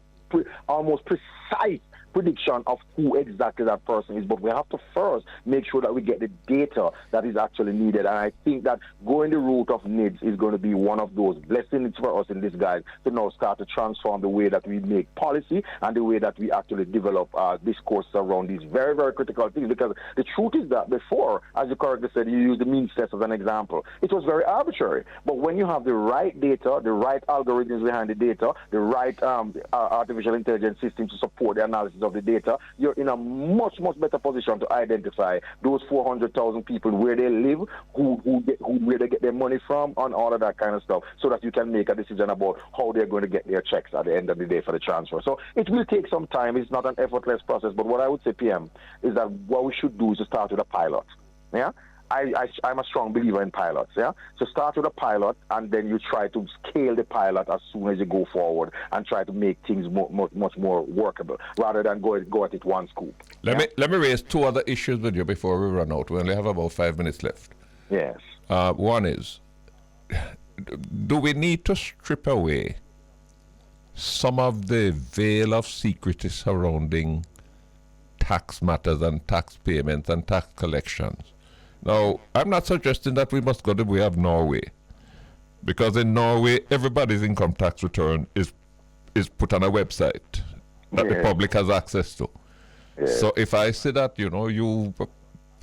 almost precise prediction of who exactly that person is. But we have to first make sure that we get the data that is actually needed. And I think that going the route of NIDS is going to be one of those blessings for us in disguise to now start to transform the way that we make policy and the way that we actually develop discourse around these very, very critical things. Because the truth is that before, as you correctly said, you used the means test as an example. It was very arbitrary. But when you have the right data, the right algorithms behind the data, the right artificial intelligence system to support the analysis of the data, you're in a much, much better position to identify those 400,000 people, where they live, where they get their money from, and all of that kind of stuff, so that you can make a decision about how they're going to get their checks at the end of the day for the transfer. So it will take some time. It's not an effortless process. But what I would say, PM, is that what we should do is to start with a pilot. Yeah? I'm a strong believer in pilots, yeah? So start with a pilot, and then you try to scale the pilot as soon as you go forward and try to make things much more workable, rather than go at it one scoop. Let me raise two other issues with you before we run out. We only have about 5 minutes left. Yes. One is, do we need to strip away some of the veil of secrecy surrounding tax matters and tax payments and tax collections? Now, I'm not suggesting that we must go the way of Norway, because in Norway, everybody's income tax return is put on a website that the public has access to. So if I say that, you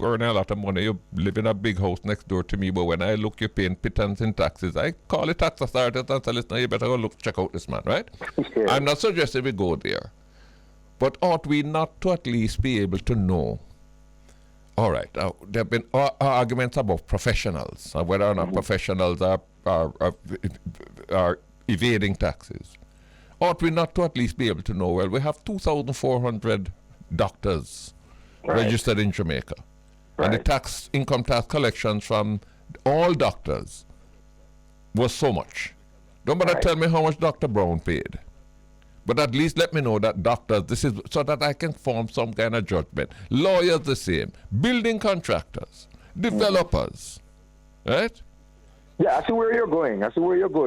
earn a lot of money, you live in a big house next door to me, but when I look, you're paying pittance in taxes, I call the tax authority and say, listen, you better go check out this man, right? I'm not suggesting we go there. But ought we not to at least be able to know? All right. There have been arguments about professionals, whether or not professionals are evading taxes. Ought we not to at least be able to know? Well, we have 2,400 doctors registered in Jamaica, and the income tax collections from all doctors was so much. Don't bother tell me how much Dr. Brown paid. But at least let me know that doctors, this is so that I can form some kind of judgment. Lawyers the same, building contractors, developers, right? Yeah, I see where you're going.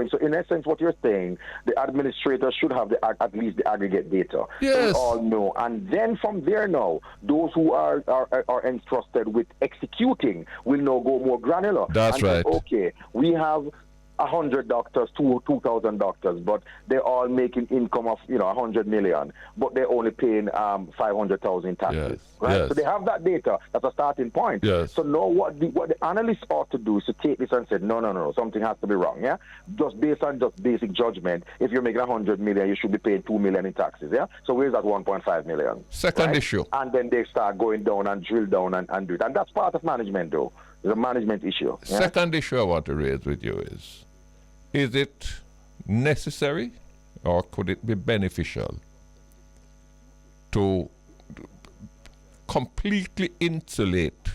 So in essence, what you're saying, the administrator should have at least the aggregate data. Yes. So we all know. And then from there now, those who are entrusted with executing will now go more granular. That's right. Then, okay, we have 100 doctors, 2,000 doctors, but they're all making income of 100 million, but they're only paying 500,000 in taxes. Right? Yes. So they have that data. That's a starting point. Yes. So now what the analysts ought to do is to take this and say, no, something has to be wrong. Yeah, just based on just basic judgment, if you're making 100 million, you should be paying 2 million in taxes. Yeah. So where's that 1.5 million? Second issue. And then they start going down and drill down and do it. And that's part of management, though. It's a management issue. Yeah? Second issue I want to raise with you is it necessary or could it be beneficial to completely insulate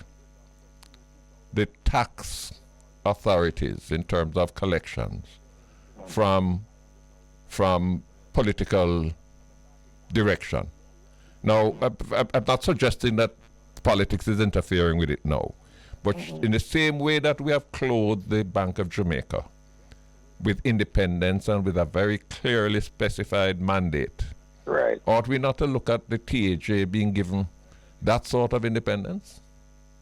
the tax authorities in terms of collections from political direction? Now, I'm not suggesting that politics is interfering with it now, But in the same way that we have clothed the Bank of Jamaica with independence and with a very clearly specified mandate, Right. ought we not to look at the THA being given that sort of independence?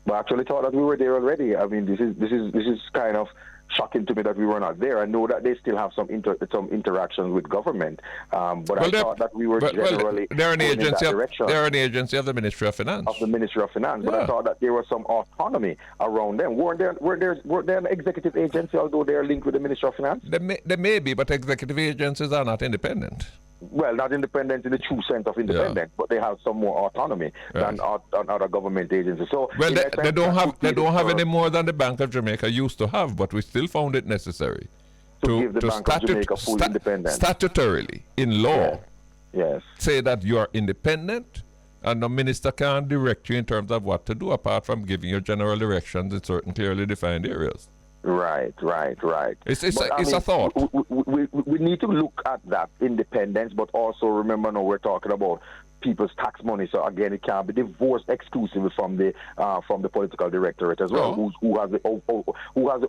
But I actually thought that we were there already. I mean, this is kind of shocking to me that we were not there. I know that they still have some interactions with government, but I thought that we were generally they're an going in agency. that direction. They're an agency of the Ministry of Finance. Of the Ministry of Finance, but Yeah. I thought that there was some autonomy around them. Were they an executive agency, although they are linked with the Ministry of Finance? They may be, but executive agencies are not independent. Well, not independent in the true sense of independent, but they have some more autonomy than other government agencies. So, Well, they don't have any more than the Bank of Jamaica used to have, but we still found it necessary to give the Bank of Jamaica full independence. Statutorily, in law, yes, say that you are independent and the minister can't direct you in terms of what to do apart from giving you general directions in certain clearly defined areas. Right. It's a thought. We need to look at that independence, but also remember now we're talking about people's tax money. So again, it can't be divorced exclusively from the political directorate as well, who has the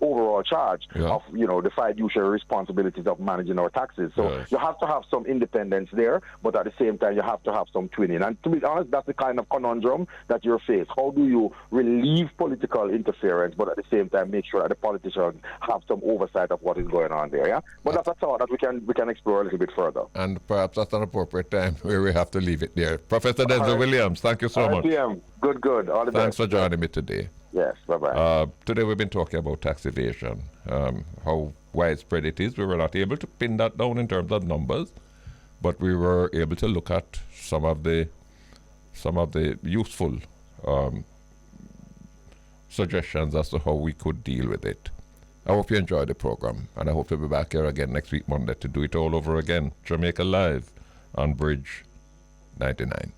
overall charge of the fiduciary responsibilities of managing our taxes. So you have to have some independence there, but at the same time you have to have some twinning. And to be honest, that's the kind of conundrum that you're faced. How do you relieve political interference, but at the same time make sure that the politicians have some oversight of what is going on there? Yeah, but that's a thought that we can explore a little bit further. And perhaps that's an appropriate time where we have to leave it there. Professor Denzil Williams, thank you so much. Good. All the Thanks best. for joining me today. Yes, bye-bye. Today we've been talking about tax evasion, how widespread it is. We were not able to pin that down in terms of numbers, but we were able to look at some of the useful suggestions as to how we could deal with it. I hope you enjoyed the program, and I hope to be back here again next week Monday to do it all over again. Jamaica Live on Bridge 99.